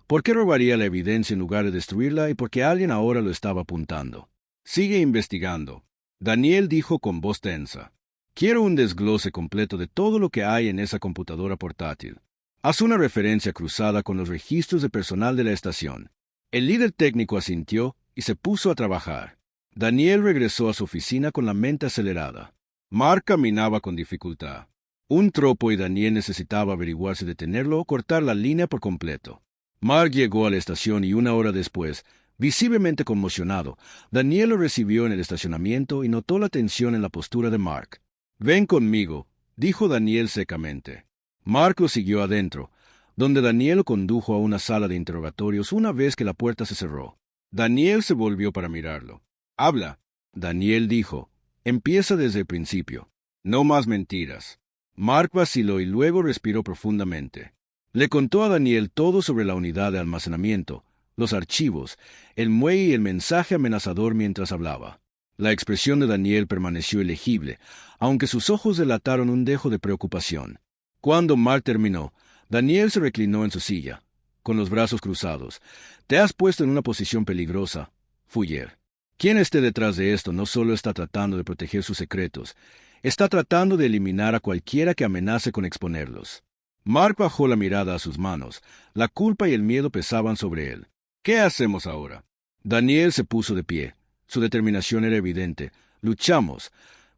Speaker 1: ¿por qué robaría la evidencia en lugar de destruirla? ¿Y por qué alguien ahora lo estaba apuntando? Sigue investigando, Daniel dijo con voz tensa. Quiero un desglose completo de todo lo que hay en esa computadora portátil. Haz una referencia cruzada con los registros de personal de la estación. El líder técnico asintió y se puso a trabajar. Daniel regresó a su oficina con la mente acelerada. Mark caminaba con dificultad. Un tropo y Daniel necesitaba averiguar si detenerlo o cortar la línea por completo. Mark llegó a la estación y una hora después, visiblemente conmocionado, Daniel lo recibió en el estacionamiento y notó la tensión en la postura de Mark. Ven conmigo, dijo Daniel secamente. Mark lo siguió adentro, donde Daniel lo condujo a una sala de interrogatorios. Una vez que la puerta se cerró, Daniel se volvió para mirarlo. Habla, Daniel dijo. Empieza desde el principio. No más mentiras. Mark vaciló y luego respiró profundamente. Le contó a Daniel todo sobre la unidad de almacenamiento, los archivos, el muelle y el mensaje amenazador mientras hablaba. La expresión de Daniel permaneció ilegible, aunque sus ojos delataron un dejo de preocupación. Cuando Mark terminó, Daniel se reclinó en su silla, con los brazos cruzados. Te has puesto en una posición peligrosa, Fuller. Quien esté detrás de esto no solo está tratando de proteger sus secretos, está tratando de eliminar a cualquiera que amenace con exponerlos. Mark bajó la mirada a sus manos. La culpa y el miedo pesaban sobre él. ¿Qué hacemos ahora? Daniel se puso de pie. Su determinación era evidente. Luchamos.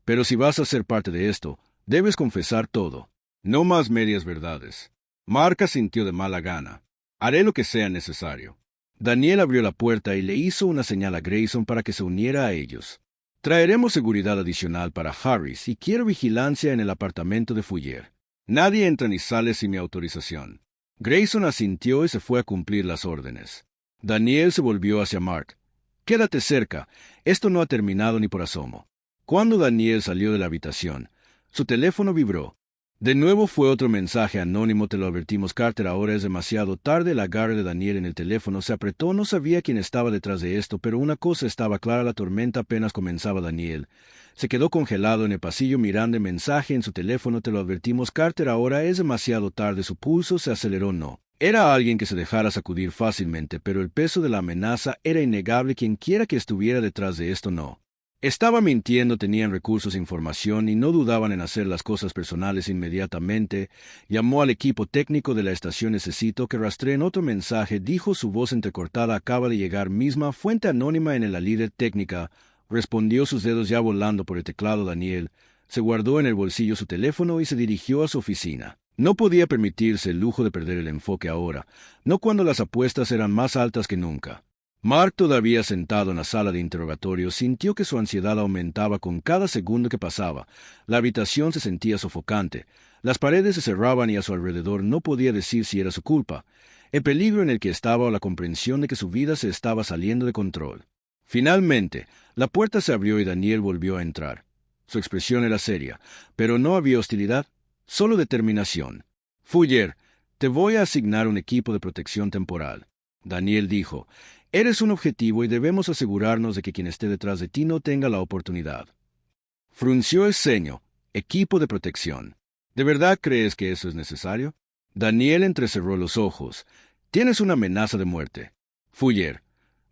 Speaker 1: Pero si vas a ser parte de esto, debes confesar todo. No más medias verdades. Mark asintió de mala gana. Haré lo que sea necesario. Daniel abrió la puerta y le hizo una señal a Grayson para que se uniera a ellos. Traeremos seguridad adicional para Harris y quiero vigilancia en el apartamento de Fuller. Nadie entra ni sale sin mi autorización. Grayson asintió y se fue a cumplir las órdenes. Daniel se volvió hacia Mark. Quédate cerca. Esto no ha terminado ni por asomo. Cuando Daniel salió de la habitación, su teléfono vibró. De nuevo fue otro mensaje anónimo. Te lo advertimos, Carter, ahora es demasiado tarde. El agarre de Daniel en el teléfono se apretó. No sabía quién estaba detrás de esto, pero una cosa estaba clara: la tormenta apenas comenzaba. Daniel se quedó congelado en el pasillo mirando el mensaje en su teléfono. Te lo advertimos, Carter, ahora es demasiado tarde. Su pulso se aceleró. No era alguien que se dejara sacudir fácilmente, pero el peso de la amenaza era innegable. Quienquiera que estuviera detrás de esto no Estaba mintiendo, tenían recursos e información y no dudaban en hacer las cosas personales inmediatamente. Llamó al equipo técnico de la estación. Necesito que rastreen otro mensaje, dijo, su voz entrecortada. Acaba de llegar misma fuente anónima en la líder técnica. Respondió, sus dedos ya volando por el teclado. Daniel se guardó en el bolsillo su teléfono y se dirigió a su oficina. No podía permitirse el lujo de perder el enfoque ahora, no cuando las apuestas eran más altas que nunca. Mark, todavía sentado en la sala de interrogatorio, sintió que su ansiedad aumentaba con cada segundo que pasaba. La habitación se sentía sofocante. Las paredes se cerraban y a su alrededor no podía decir si era su culpa, el peligro en el que estaba o la comprensión de que su vida se estaba saliendo de control. Finalmente, la puerta se abrió y Daniel volvió a entrar. Su expresión era seria, pero no había hostilidad, solo determinación. Fuller, te voy a asignar un equipo de protección temporal. Daniel dijo, eres un objetivo y debemos asegurarnos de que quien esté detrás de ti no tenga la oportunidad. Frunció el ceño. Equipo de protección. ¿De verdad crees que eso es necesario? Daniel entrecerró los ojos. Tienes una amenaza de muerte. Fuller,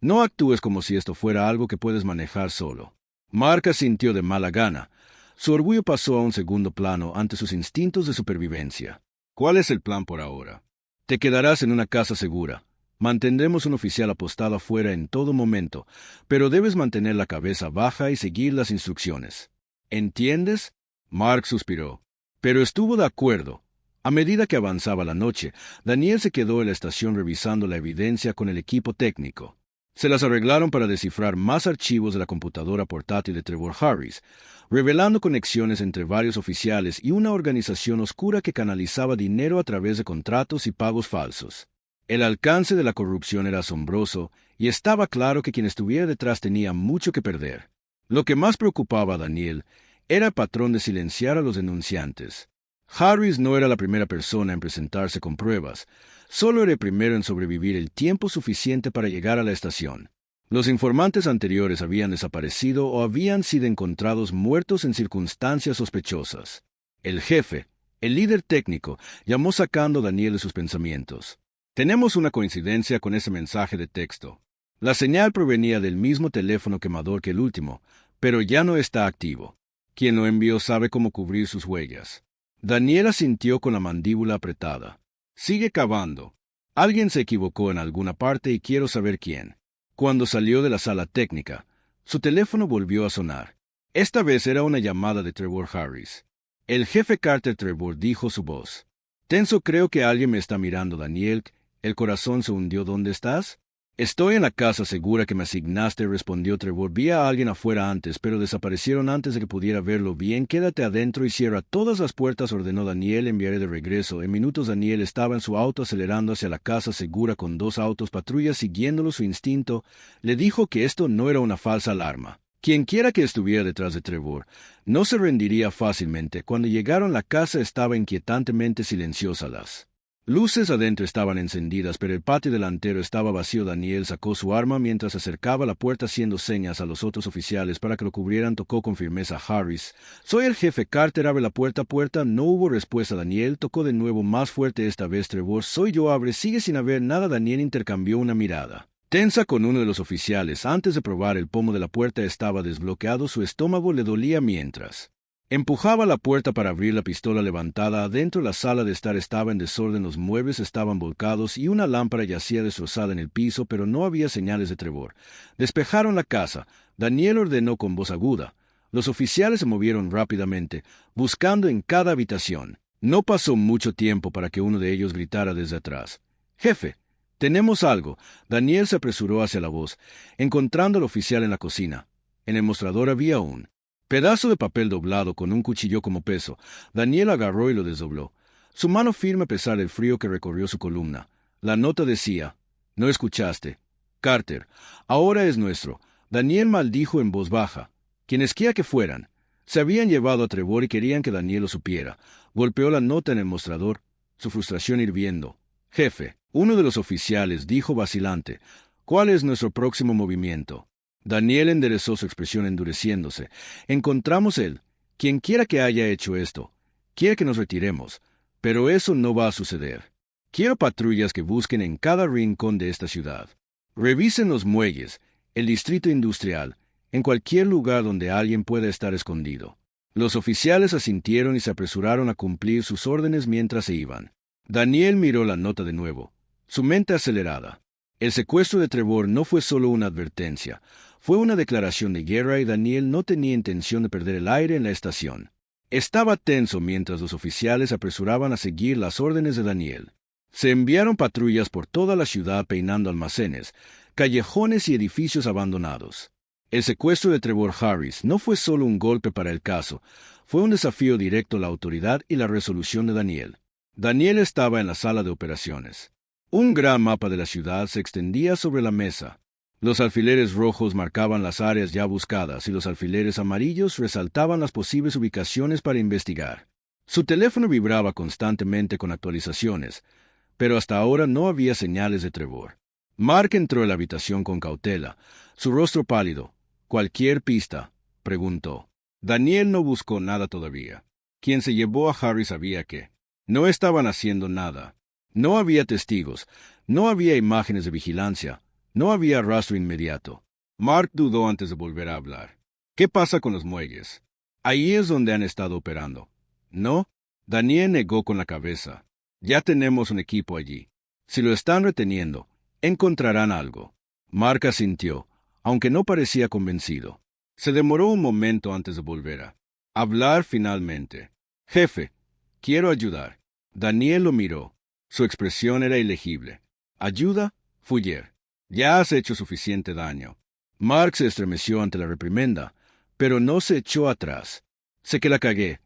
Speaker 1: no actúes como si esto fuera algo que puedes manejar solo. Mark asintió de mala gana. Su orgullo pasó a un segundo plano ante sus instintos de supervivencia. ¿Cuál es el plan por ahora? Te quedarás en una casa segura. Mantendremos un oficial apostado afuera en todo momento, pero debes mantener la cabeza baja y seguir las instrucciones. ¿Entiendes? Mark suspiró. Pero estuvo de acuerdo. A medida que avanzaba la noche, Daniel se quedó en la estación revisando la evidencia con el equipo técnico. Se las arreglaron para descifrar más archivos de la computadora portátil de Trevor Harris, revelando conexiones entre varios oficiales y una organización oscura que canalizaba dinero a través de contratos y pagos falsos. El alcance de la corrupción era asombroso, y estaba claro que quien estuviera detrás tenía mucho que perder. Lo que más preocupaba a Daniel era el patrón de silenciar a los denunciantes. Harris no era la primera persona en presentarse con pruebas, solo era el primero en sobrevivir el tiempo suficiente para llegar a la estación. Los informantes anteriores habían desaparecido o habían sido encontrados muertos en circunstancias sospechosas. El jefe, el líder técnico, llamó sacando a Daniel de sus pensamientos. Tenemos una coincidencia con ese mensaje de texto. La señal provenía del mismo teléfono quemador que el último, pero ya no está activo. Quien lo envió sabe cómo cubrir sus huellas. Daniel asintió con la mandíbula apretada. Sigue cavando. Alguien se equivocó en alguna parte y quiero saber quién. Cuando salió de la sala técnica, su teléfono volvió a sonar. Esta vez era una llamada de Trevor Harris. El jefe Carter Trevor, dijo su voz. Tenso, creo que alguien me está mirando, Daniel. El corazón se hundió. ¿Dónde estás? Estoy en la casa segura que me asignaste, respondió Trevor. Vi a alguien afuera antes, pero desaparecieron antes de que pudiera verlo bien. Quédate adentro y cierra todas las puertas, ordenó Daniel. Enviaré de regreso. En minutos Daniel estaba en su auto acelerando hacia la casa segura con 2 autos patrulla siguiéndolo. Su instinto le dijo que esto no era una falsa alarma. Quienquiera que estuviera detrás de Trevor no se rendiría fácilmente. Cuando llegaron, la casa estaba inquietantemente silenciosa. Las luces adentro estaban encendidas, pero el patio delantero estaba vacío. Daniel sacó su arma mientras se acercaba a la puerta haciendo señas a los otros oficiales para que lo cubrieran. Tocó con firmeza a Harris. Soy el jefe Carter, abre la puerta. No hubo respuesta. Daniel tocó de nuevo, más fuerte esta vez. Trevor, soy yo, abre. Sigue sin haber nada. Daniel intercambió una mirada tensa con uno de los oficiales. Antes de probar el pomo de la puerta estaba desbloqueado. Su estómago le dolía mientras empujaba la puerta para abrir, la pistola levantada. Adentro la sala de estar estaba en desorden, los muebles estaban volcados y una lámpara yacía destrozada en el piso, pero no había señales de Trevor. Despejaron la casa. Daniel ordenó con voz aguda. Los oficiales se movieron rápidamente, buscando en cada habitación. No pasó mucho tiempo para que uno de ellos gritara desde atrás. «Jefe, tenemos algo». Daniel se apresuró hacia la voz, encontrando al oficial en la cocina. En el mostrador había un pedazo de papel doblado con un cuchillo como peso. Daniel agarró y lo desdobló. Su mano firme a pesar del frío que recorrió su columna. La nota decía: «No escuchaste. Carter, ahora es nuestro». Daniel maldijo en voz baja. Quienesquiera que fueran, se habían llevado a Trevor y querían que Daniel lo supiera. Golpeó la nota en el mostrador, su frustración hirviendo. «Jefe», uno de los oficiales dijo vacilante, «¿cuál es nuestro próximo movimiento?» Daniel enderezó, su expresión endureciéndose. «Encontramos él. Quienquiera que haya hecho esto quiere que nos retiremos, pero eso no va a suceder. Quiero patrullas que busquen en cada rincón de esta ciudad. Revisen los muelles, el distrito industrial, en cualquier lugar donde alguien pueda estar escondido. Los oficiales asintieron y se apresuraron a cumplir sus órdenes mientras se iban. Daniel miró la nota de nuevo, su mente acelerada. El secuestro de Trevor no fue solo una advertencia, fue una declaración de guerra y Daniel no tenía intención de perder el aire en la estación. Estaba tenso mientras los oficiales se apresuraban a seguir las órdenes de Daniel. Se enviaron patrullas por toda la ciudad peinando almacenes, callejones y edificios abandonados. El secuestro de Trevor Harris no fue solo un golpe para el caso, fue un desafío directo a la autoridad y la resolución de Daniel. Daniel estaba en la sala de operaciones. Un gran mapa de la ciudad se extendía sobre la mesa. Los alfileres rojos marcaban las áreas ya buscadas y los alfileres amarillos resaltaban las posibles ubicaciones para investigar. Su teléfono vibraba constantemente con actualizaciones, pero hasta ahora no había señales de Trevor. Mark entró en la habitación con cautela, su rostro pálido. «¿Cualquier pista?», preguntó. Daniel no buscó nada todavía. Quien se llevó a Harry sabía que no estaban haciendo nada. No había testigos, no había imágenes de vigilancia, no había rastro inmediato. Mark dudó antes de volver a hablar. «¿Qué pasa con los muelles? Ahí es donde han estado operando». «No», Daniel negó con la cabeza. «Ya tenemos un equipo allí. Si lo están reteniendo, encontrarán algo». Mark asintió, aunque no parecía convencido. Se demoró un momento antes de volver a hablar finalmente. «Jefe, quiero ayudar». Daniel lo miró. Su expresión era ilegible. «¿Ayuda? Fuller. Ya has hecho suficiente daño». Mark se estremeció ante la reprimenda, pero no se echó atrás. «Sé que la cagué,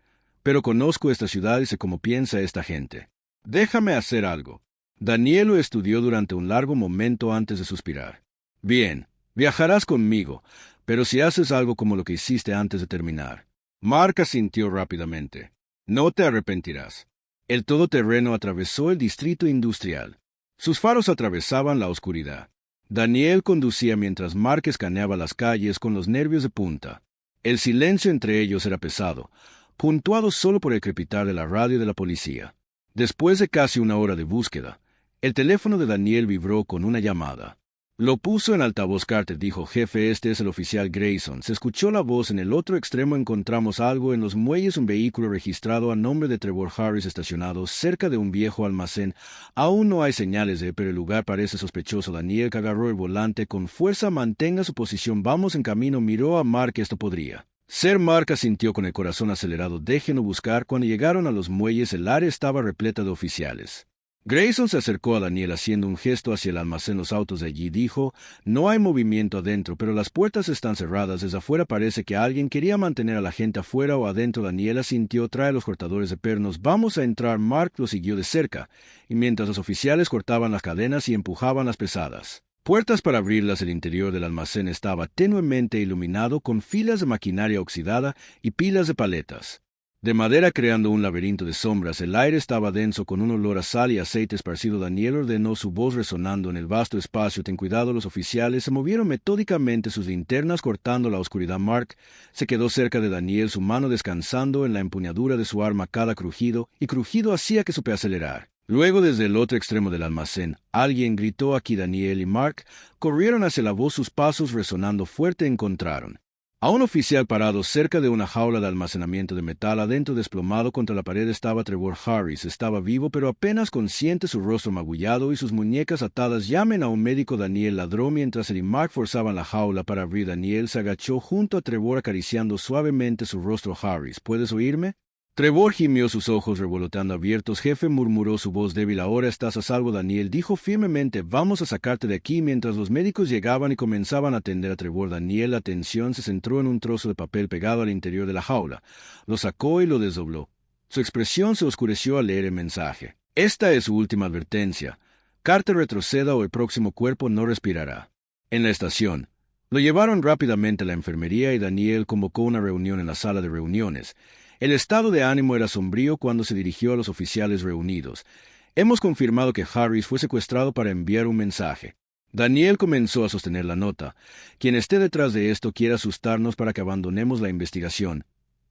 Speaker 1: pero conozco esta ciudad y sé cómo piensa esta gente. Déjame hacer algo». Daniel lo estudió durante un largo momento antes de suspirar. «Bien, viajarás conmigo, pero si haces algo como lo que hiciste antes de terminar». Mark asintió rápidamente. «No te arrepentirás». El todoterreno atravesó el distrito industrial. Sus faros atravesaban la oscuridad. Daniel conducía mientras Mark escaneaba las calles con los nervios de punta. El silencio entre ellos era pesado, puntuado solo por el crepitar de la radio de la policía. Después de casi una hora de búsqueda, el teléfono de Daniel vibró con una llamada. Lo puso en altavoz. «Carter», dijo. «Jefe, este es el oficial Grayson». Se escuchó la voz. «En el otro extremo encontramos algo en los muelles, un vehículo registrado a nombre de Trevor Harris estacionado cerca de un viejo almacén. Aún no hay señales pero el lugar parece sospechoso». Daniel agarró el volante con fuerza. «Mantenga su posición, vamos en camino». Miró a Mark. «Esto podría ser». Mark asintió con el corazón acelerado. «Déjenlo buscar». Cuando llegaron a los muelles, el área estaba repleta de oficiales. Grayson se acercó a Daniel haciendo un gesto hacia el almacén. «Los autos de allí», dijo. «No hay movimiento adentro, pero las puertas están cerradas. Desde afuera parece que alguien quería mantener a la gente afuera o adentro». Daniel asintió. «Trae los cortadores de pernos, vamos a entrar». Mark lo siguió de cerca, y mientras los oficiales cortaban las cadenas y empujaban las pesadas puertas para abrirlas, el interior del almacén estaba tenuemente iluminado con filas de maquinaria oxidada y pilas de paletas de madera creando un laberinto de sombras. El aire estaba denso con un olor a sal y aceite esparcido. Daniel ordenó, su voz resonando en el vasto espacio. «Ten cuidado». Los oficiales se movieron metódicamente, sus linternas cortando la oscuridad. Mark se quedó cerca de Daniel, su mano descansando en la empuñadura de su arma. Cada crujido y crujido hacía que supe acelerar. Luego, desde el otro extremo del almacén, alguien gritó. «Aquí». Daniel y Mark corrieron hacia la voz, sus pasos resonando fuerte. Encontraron a un oficial parado cerca de una jaula de almacenamiento de metal. Adentro, desplomado contra la pared, estaba Trevor Harris. Estaba vivo, pero apenas consciente, su rostro magullado y sus muñecas atadas. «Llamen a un médico». Daniel ladró mientras él y Mark forzaban la jaula para abrir. Daniel se agachó junto a Trevor acariciando suavemente su rostro. «Harris, ¿puedes oírme?». Trevor gimió, sus ojos revoloteando abiertos. «Jefe», murmuró, su voz débil. «Ahora estás a salvo». Daniel dijo firmemente. «Vamos a sacarte de aquí». Mientras los médicos llegaban y comenzaban a atender a Trevor, Daniel, la atención se centró en un trozo de papel pegado al interior de la jaula. Lo sacó y lo desdobló. Su expresión se oscureció al leer el mensaje. «Esta es su última advertencia. Carter, retroceda o el próximo cuerpo no respirará». En la estación, lo llevaron rápidamente a la enfermería y Daniel convocó una reunión en la sala de reuniones. El estado de ánimo era sombrío cuando se dirigió a los oficiales reunidos. «Hemos confirmado que Harris fue secuestrado para enviar un mensaje». Daniel comenzó a sostener la nota. «Quien esté detrás de esto quiere asustarnos para que abandonemos la investigación.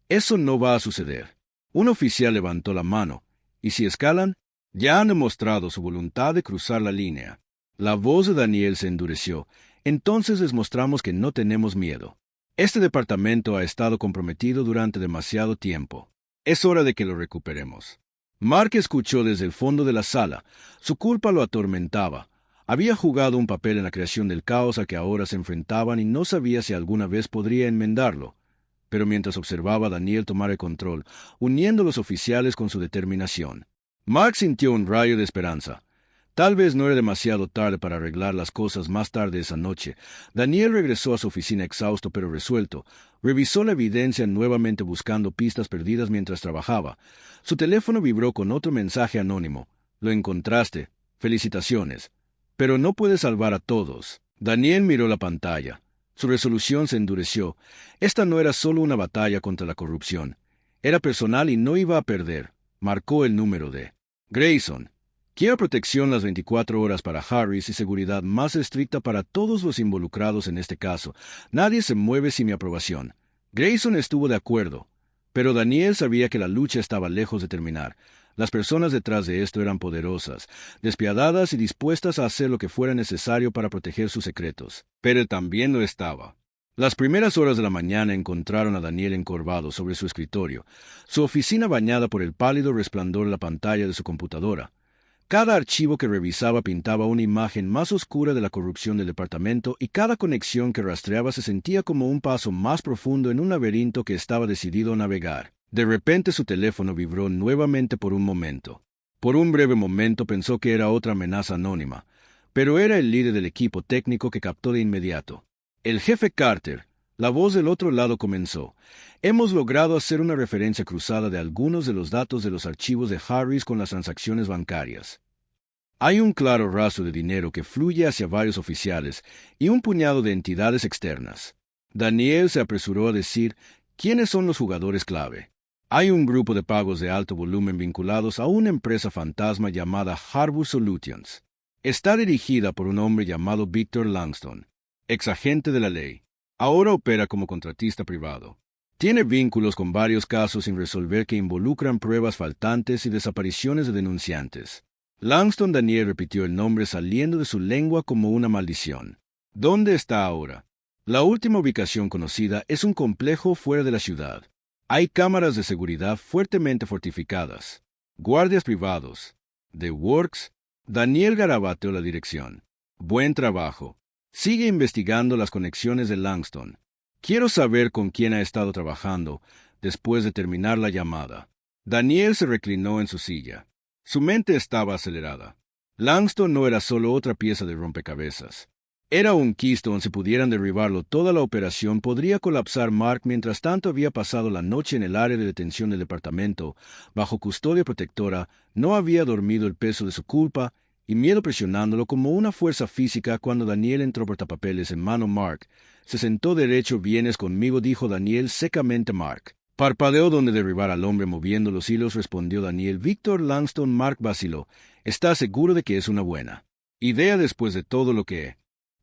Speaker 1: Eso no va a suceder». Un oficial levantó la mano. «¿Y si escalan? Ya han demostrado su voluntad de cruzar la línea». La voz de Daniel se endureció. «Entonces les mostramos que no tenemos miedo». Este departamento ha estado comprometido durante demasiado tiempo. Es hora de que lo recuperemos. Mark escuchó desde el fondo de la sala. Su culpa lo atormentaba. Había jugado un papel en la creación del caos a que ahora se enfrentaban y no sabía si alguna vez podría enmendarlo. Pero mientras observaba a Daniel tomar el control, uniendo los oficiales con su determinación, Mark sintió un rayo de esperanza. Tal vez no era demasiado tarde para arreglar las cosas más tarde esa noche. Daniel regresó a su oficina exhausto pero resuelto. Revisó la evidencia nuevamente buscando pistas perdidas mientras trabajaba. Su teléfono vibró con otro mensaje anónimo. Lo encontraste. Felicitaciones. Pero no puedes salvar a todos. Daniel miró la pantalla. Su resolución se endureció. Esta no era solo una batalla contra la corrupción. Era personal y no iba a perder. Marcó el número de Grayson. Quiero protección las 24 horas para Harris y seguridad más estricta para todos los involucrados en este caso. Nadie se mueve sin mi aprobación. Grayson estuvo de acuerdo, pero Daniel sabía que la lucha estaba lejos de terminar. Las personas detrás de esto eran poderosas, despiadadas y dispuestas a hacer lo que fuera necesario para proteger sus secretos. Pero también lo estaba. Las primeras horas de la mañana encontraron a Daniel encorvado sobre su escritorio, su oficina bañada por el pálido resplandor de la pantalla de su computadora. Cada archivo que revisaba pintaba una imagen más oscura de la corrupción del departamento y cada conexión que rastreaba se sentía como un paso más profundo en un laberinto que estaba decidido a navegar. De repente su teléfono vibró nuevamente por un momento. Por un breve momento pensó que era otra amenaza anónima, pero era el líder del equipo técnico que captó de inmediato. El jefe Carter. La voz del otro lado comenzó. Hemos logrado hacer una referencia cruzada de algunos de los datos de los archivos de Harris con las transacciones bancarias. Hay un claro rastro de dinero que fluye hacia varios oficiales y un puñado de entidades externas. Daniel se apresuró a decir quiénes son los jugadores clave. Hay un grupo de pagos de alto volumen vinculados a una empresa fantasma llamada Harbour Solutions. Está dirigida por un hombre llamado Victor Langston, exagente de la ley. Ahora opera como contratista privado. Tiene vínculos con varios casos sin resolver que involucran pruebas faltantes y desapariciones de denunciantes. Langston. Daniel repitió el nombre saliendo de su lengua como una maldición. ¿Dónde está ahora? La última ubicación conocida es un complejo fuera de la ciudad. Hay cámaras de seguridad fuertemente fortificadas. Guardias privados. The Works. Daniel garabateó la dirección. Buen trabajo. Sigue investigando las conexiones de Langston. Quiero saber con quién ha estado trabajando después de terminar la llamada. Daniel se reclinó en su silla. Su mente estaba acelerada. Langston no era solo otra pieza de rompecabezas. Era un Keystone. Si pudieran derribarlo, toda la operación podría colapsar. Mark, mientras tanto, había pasado la noche en el área de detención del departamento, bajo custodia protectora. No había dormido el peso de su culpa y miedo presionándolo como una fuerza física cuando Daniel entró portapapeles en mano. Mark se sentó derecho. «Vienes conmigo», dijo Daniel secamente. Mark parpadeó donde derribar al hombre moviendo los hilos. Respondió Daniel. Victor Langston. Mark vaciló. «¿Estás seguro de que es una buena idea después de todo lo que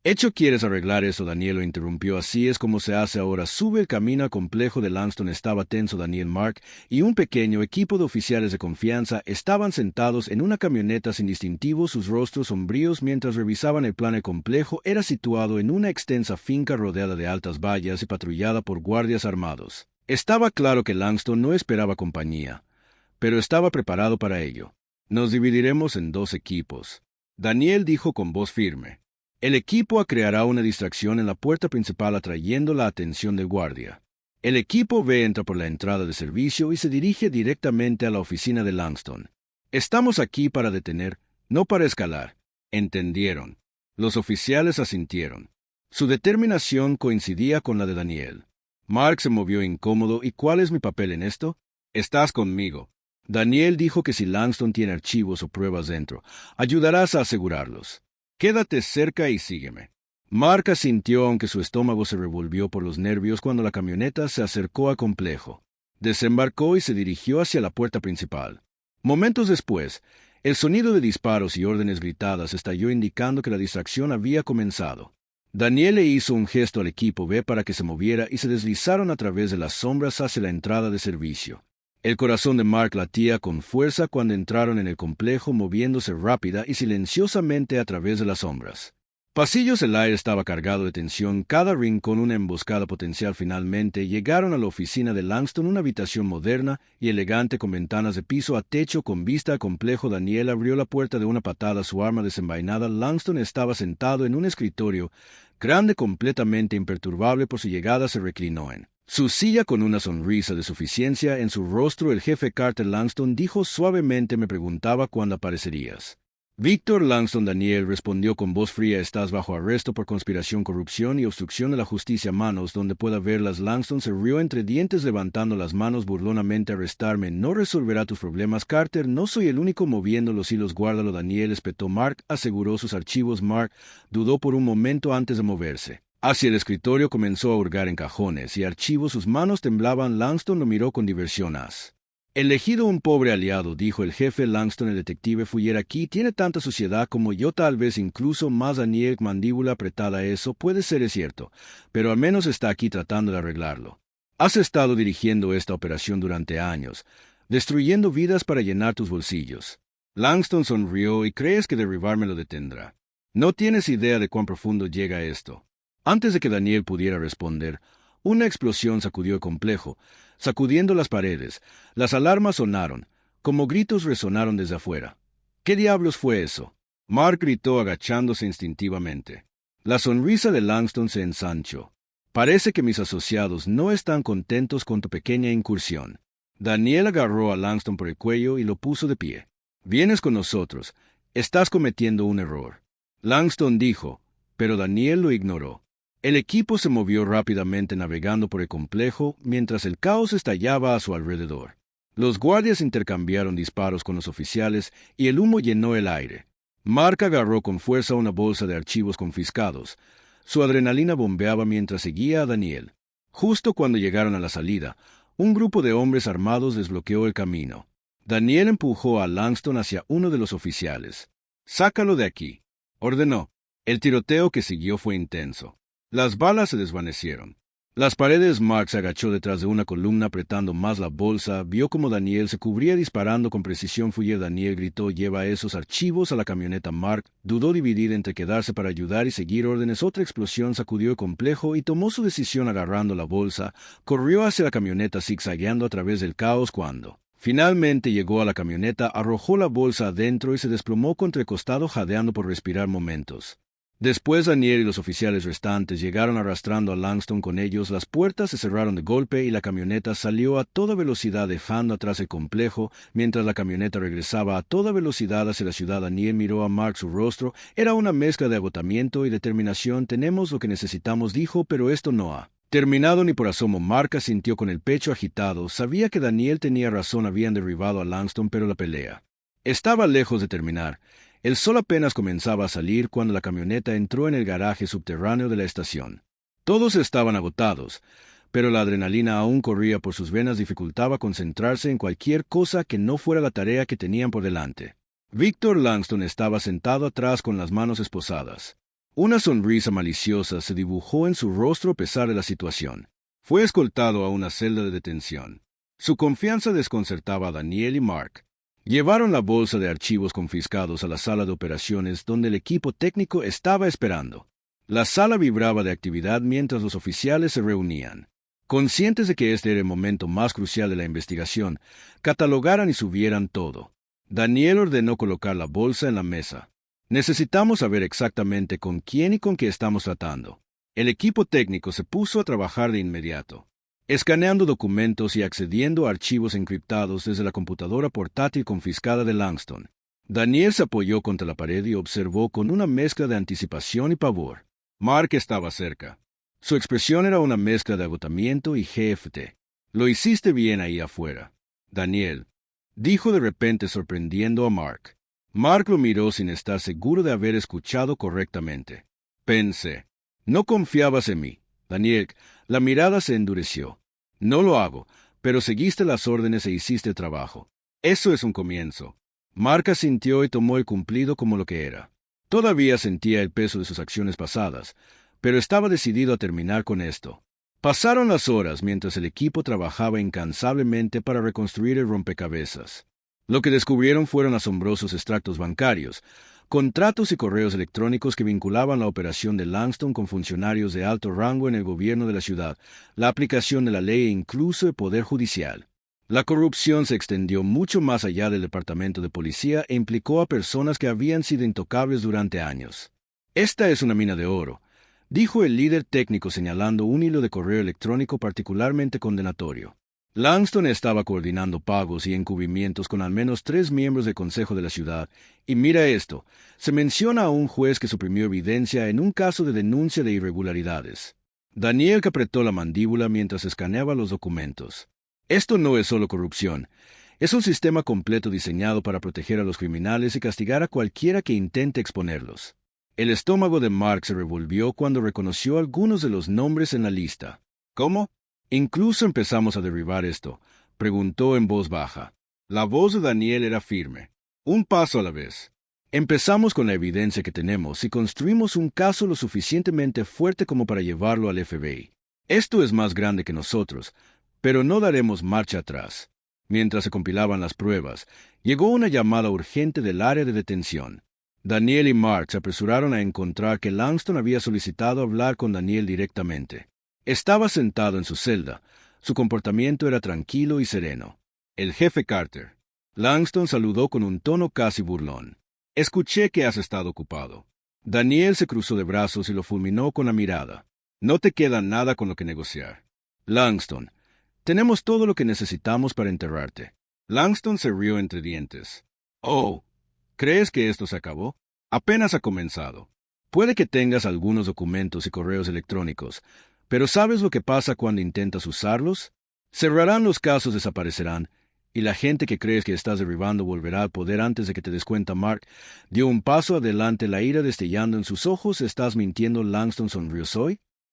Speaker 1: he hecho? ¿Quieres arreglar eso?» Daniel lo interrumpió. «Así es como se hace ahora». Sube el camino al complejo de Langston. Estaba tenso. Daniel, Mark y un pequeño equipo de oficiales de confianza estaban sentados en una camioneta sin distintivo, sus rostros sombríos mientras revisaban el plan. El complejo era situado en una extensa finca rodeada de altas vallas y patrullada por guardias armados. Estaba claro que Langston no esperaba compañía, pero estaba preparado para ello. «Nos dividiremos en dos equipos», Daniel dijo con voz firme. «El equipo A creará una distracción en la puerta principal atrayendo la atención del guardia. El equipo B entra por la entrada de servicio y se dirige directamente a la oficina de Langston. Estamos aquí para detener, no para escalar». ¿Entendieron? Los oficiales asintieron. Su determinación coincidía con la de Daniel. Mark se movió incómodo. «¿Y cuál es mi papel en esto?» «Estás conmigo». Daniel dijo que si Langston tiene archivos o pruebas dentro, ayudarás a asegurarlos. «Quédate cerca y sígueme». Mark asintió aunque su estómago se revolvió por los nervios cuando la camioneta se acercó al complejo. Desembarcó y se dirigió hacia la puerta principal. Momentos después, el sonido de disparos y órdenes gritadas estalló indicando que la distracción había comenzado. Daniel le hizo un gesto al equipo B para que se moviera y se deslizaron a través de las sombras hacia la entrada de servicio. El corazón de Mark latía con fuerza cuando entraron en el complejo, moviéndose rápida y silenciosamente a través de las sombras. Pasillos, el aire estaba cargado de tensión, cada rincón una emboscada potencial. Finalmente llegaron a la oficina de Langston, una habitación moderna y elegante con ventanas de piso a techo con vista al complejo. Daniel abrió la puerta de una patada, su arma desenvainada. Langston estaba sentado en un escritorio grande, completamente imperturbable por su llegada. Se reclinó en su silla con una sonrisa de suficiencia en su rostro. El jefe Carter Langston dijo suavemente: me preguntaba cuándo aparecerías. Víctor Langston. Daniel respondió con voz fría: estás bajo arresto por conspiración, corrupción y obstrucción de la justicia. Manos donde pueda verlas. Langston se rió entre dientes levantando las manos burlonamente. Arrestarme no resolverá tus problemas, Carter. No soy el único moviendo los hilos. Guárdalo. Daniel espetó. Mark aseguró sus archivos. Mark dudó por un momento antes de moverse hacia el escritorio. Comenzó a hurgar en cajones y archivos. Sus manos temblaban. Langston lo miró con diversión. Has elegido un pobre aliado, dijo el jefe Langston. El detective Fuller aquí tiene tanta suciedad como yo, tal vez incluso más. Daniel, mandíbula apretada. Eso puede ser, es cierto, pero al menos está aquí tratando de arreglarlo. Has estado dirigiendo esta operación durante años, destruyendo vidas para llenar tus bolsillos. Langston sonrió. ¿Y crees que derribarme lo detendrá? No tienes idea de cuán profundo llega esto. Antes de que Daniel pudiera responder, una explosión sacudió el complejo, sacudiendo las paredes. Las alarmas sonaron, como gritos resonaron desde afuera. ¿Qué diablos fue eso? Mark gritó agachándose instintivamente. La sonrisa de Langston se ensanchó. Parece que mis asociados no están contentos con tu pequeña incursión. Daniel agarró a Langston por el cuello y lo puso de pie. Vienes con nosotros. Estás cometiendo un error. Langston dijo, pero Daniel lo ignoró. El equipo se movió rápidamente navegando por el complejo mientras el caos estallaba a su alrededor. Los guardias intercambiaron disparos con los oficiales y el humo llenó el aire. Mark agarró con fuerza una bolsa de archivos confiscados. Su adrenalina bombeaba mientras seguía a Daniel. Justo cuando llegaron a la salida, un grupo de hombres armados desbloqueó el camino. Daniel empujó a Langston hacia uno de los oficiales. «Sácalo de aquí», ordenó. El tiroteo que siguió fue intenso. Las balas se desvanecieron. Las paredes. Mark se agachó detrás de una columna apretando más la bolsa. Vio como Daniel se cubría disparando con precisión. Fuller. Daniel gritó: lleva esos archivos a la camioneta. Mark dudó, dividido entre quedarse para ayudar y seguir órdenes. Otra explosión sacudió el complejo y tomó su decisión agarrando la bolsa. Corrió hacia la camioneta zigzagueando a través del caos. Cuando finalmente llegó a la camioneta, arrojó la bolsa adentro y se desplomó contra el costado, jadeando por respirar momentos. Después Daniel y los oficiales restantes llegaron arrastrando a Langston con ellos. Las puertas se cerraron de golpe y la camioneta salió a toda velocidad dejando atrás el complejo. Mientras la camioneta regresaba a toda velocidad hacia la ciudad, Daniel miró a Mark. Su rostro era una mezcla de agotamiento y determinación. Tenemos lo que necesitamos, dijo, pero esto no ha terminado ni por asomo. Mark asintió con el pecho agitado. Sabía que Daniel tenía razón. Habían derribado a Langston, pero la pelea estaba lejos de terminar. El sol apenas comenzaba a salir cuando la camioneta entró en el garaje subterráneo de la estación. Todos estaban agotados, pero la adrenalina aún corría por sus venas, dificultaba concentrarse en cualquier cosa que no fuera la tarea que tenían por delante. Víctor Langston estaba sentado atrás con las manos esposadas. Una sonrisa maliciosa se dibujó en su rostro a pesar de la situación. Fue escoltado a una celda de detención. Su confianza desconcertaba a Daniel y Mark. Llevaron la bolsa de archivos confiscados a la sala de operaciones donde el equipo técnico estaba esperando. La sala vibraba de actividad mientras los oficiales se reunían. Conscientes de que este era el momento más crucial de la investigación, catalogaran y subieran todo. Daniel ordenó colocar la bolsa en la mesa. Necesitamos saber exactamente con quién y con qué estamos tratando. El equipo técnico se puso a trabajar de inmediato, escaneando documentos y accediendo a archivos encriptados desde la computadora portátil confiscada de Langston. Daniel se apoyó contra la pared y observó con una mezcla de anticipación y pavor. Mark estaba cerca. Su expresión era una mezcla de agotamiento y GFT. Lo hiciste bien ahí afuera, Daniel, dijo de repente, sorprendiendo a Mark. Mark lo miró sin estar seguro de haber escuchado correctamente. Pensé. No confiabas en mí, Daniel. La mirada se endureció. No lo hago, pero seguiste las órdenes e hiciste el trabajo. Eso es un comienzo. Mark asintió y tomó el cumplido como lo que era. Todavía sentía el peso de sus acciones pasadas, pero estaba decidido a terminar con esto. Pasaron las horas mientras el equipo trabajaba incansablemente para reconstruir el rompecabezas. Lo que descubrieron fueron asombrosos extractos bancarios, contratos y correos electrónicos que vinculaban la operación de Langston con funcionarios de alto rango en el gobierno de la ciudad, la aplicación de la ley e incluso el poder judicial. La corrupción se extendió mucho más allá del departamento de policía e implicó a personas que habían sido intocables durante años. Esta es una mina de oro, dijo el líder técnico señalando un hilo de correo electrónico particularmente condenatorio. Langston estaba coordinando pagos y encubrimientos con al menos 3 miembros del Consejo de la Ciudad, y mira esto, se menciona a un juez que suprimió evidencia en un caso de denuncia de irregularidades. Daniel apretó la mandíbula mientras escaneaba los documentos. Esto no es solo corrupción, es un sistema completo diseñado para proteger a los criminales y castigar a cualquiera que intente exponerlos. El estómago de Mark se revolvió cuando reconoció algunos de los nombres en la lista. ¿Cómo? Incluso empezamos a derribar esto, preguntó en voz baja. La voz de Daniel era firme. Un paso a la vez. Empezamos con la evidencia que tenemos y construimos un caso lo suficientemente fuerte como para llevarlo al FBI. Esto es más grande que nosotros, pero no daremos marcha atrás. Mientras se compilaban las pruebas, llegó una llamada urgente del área de detención. Daniel y Mark se apresuraron a encontrar que Langston había solicitado hablar con Daniel directamente. Estaba sentado en su celda. Su comportamiento era tranquilo y sereno. El jefe Carter. Langston saludó con un tono casi burlón. Escuché que has estado ocupado. Daniel se cruzó de brazos y lo fulminó con la mirada. No te queda nada con lo que negociar. Langston, tenemos todo lo que necesitamos para enterrarte. Langston se rió entre dientes. Oh, ¿crees que esto se acabó? Apenas ha comenzado. Puede que tengas algunos documentos y correos electrónicos, pero ¿sabes lo que pasa cuando intentas usarlos? Cerrarán los casos, desaparecerán, y la gente que crees que estás derribando volverá al poder antes de que te des cuenta. Mark dio un paso adelante, la ira destellando en sus ojos. ¿Estás mintiendo? Langston sonrió.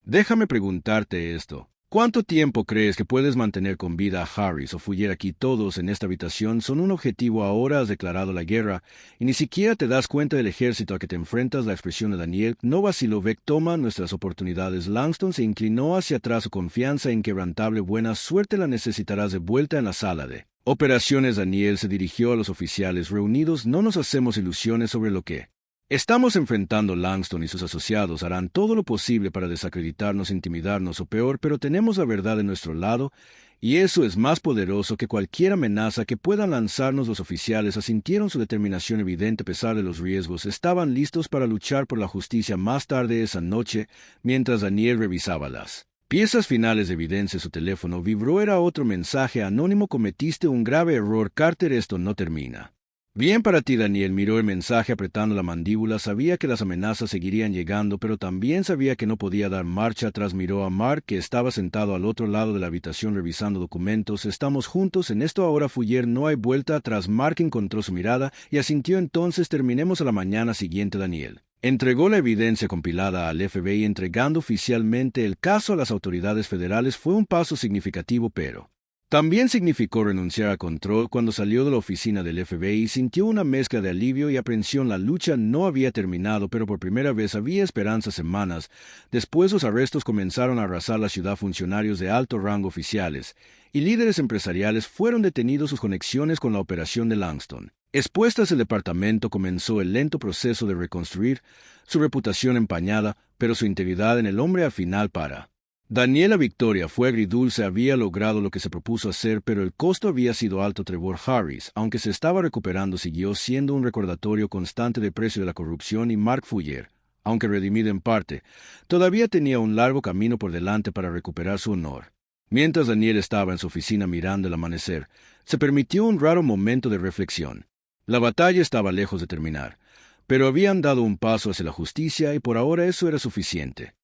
Speaker 1: Déjame preguntarte esto. ¿Cuánto tiempo crees que puedes mantener con vida a Harris o Fuller? Aquí todos en esta habitación son un objetivo. Ahora has declarado la guerra y ni siquiera te das cuenta del ejército a que te enfrentas. La expresión de Daniel no vaciló. Beck toma nuestras oportunidades. Langston se inclinó hacia atrás, su confianza inquebrantable. Buena suerte la necesitarás de vuelta en la sala de operaciones. Daniel se dirigió a los oficiales reunidos. No nos hacemos ilusiones sobre lo que estamos enfrentando. Langston y sus asociados harán todo lo posible para desacreditarnos, intimidarnos o peor, pero tenemos la verdad de nuestro lado, y eso es más poderoso que cualquier amenaza que puedan lanzarnos. Los oficiales asintieron, su determinación evidente a pesar de los riesgos. Estaban listos para luchar por la justicia. Más tarde esa noche, mientras Daniel revisaba las piezas finales de evidencia, su teléfono vibró. Era otro mensaje anónimo. Cometiste un grave error, Carter. Esto no termina bien para ti. Daniel miró el mensaje apretando la mandíbula. Sabía que las amenazas seguirían llegando, pero también sabía que no podía dar marcha atrás. Miró a Mark, que estaba sentado al otro lado de la habitación revisando documentos. Estamos juntos en esto ahora, Fuller. No hay vuelta atrás. Mark encontró su mirada y asintió. Entonces terminemos a la mañana siguiente. Daniel entregó la evidencia compilada al FBI, entregando oficialmente el caso a las autoridades federales. Fue un paso significativo, pero también significó renunciar a control. Cuando salió de la oficina del FBI, sintió una mezcla de alivio y aprensión. La lucha no había terminado, pero por primera vez había esperanza. Semanas después, los arrestos comenzaron a arrasar la ciudad. Funcionarios de alto rango, oficiales y líderes empresariales fueron detenidos. Sus conexiones con la operación de Langston expuestas. El departamento comenzó el lento proceso de reconstruir su reputación empañada, pero su integridad en el hombre al final para Daniel. La victoria fue agridulce. Había logrado lo que se propuso hacer, pero el costo había sido alto. Trevor Harris, aunque se estaba recuperando, siguió siendo un recordatorio constante del precio de la corrupción, y Mark Fuller, aunque redimido en parte, todavía tenía un largo camino por delante para recuperar su honor. Mientras Daniel estaba en su oficina mirando el amanecer, se permitió un raro momento de reflexión. La batalla estaba lejos de terminar, pero habían dado un paso hacia la justicia y por ahora eso era suficiente.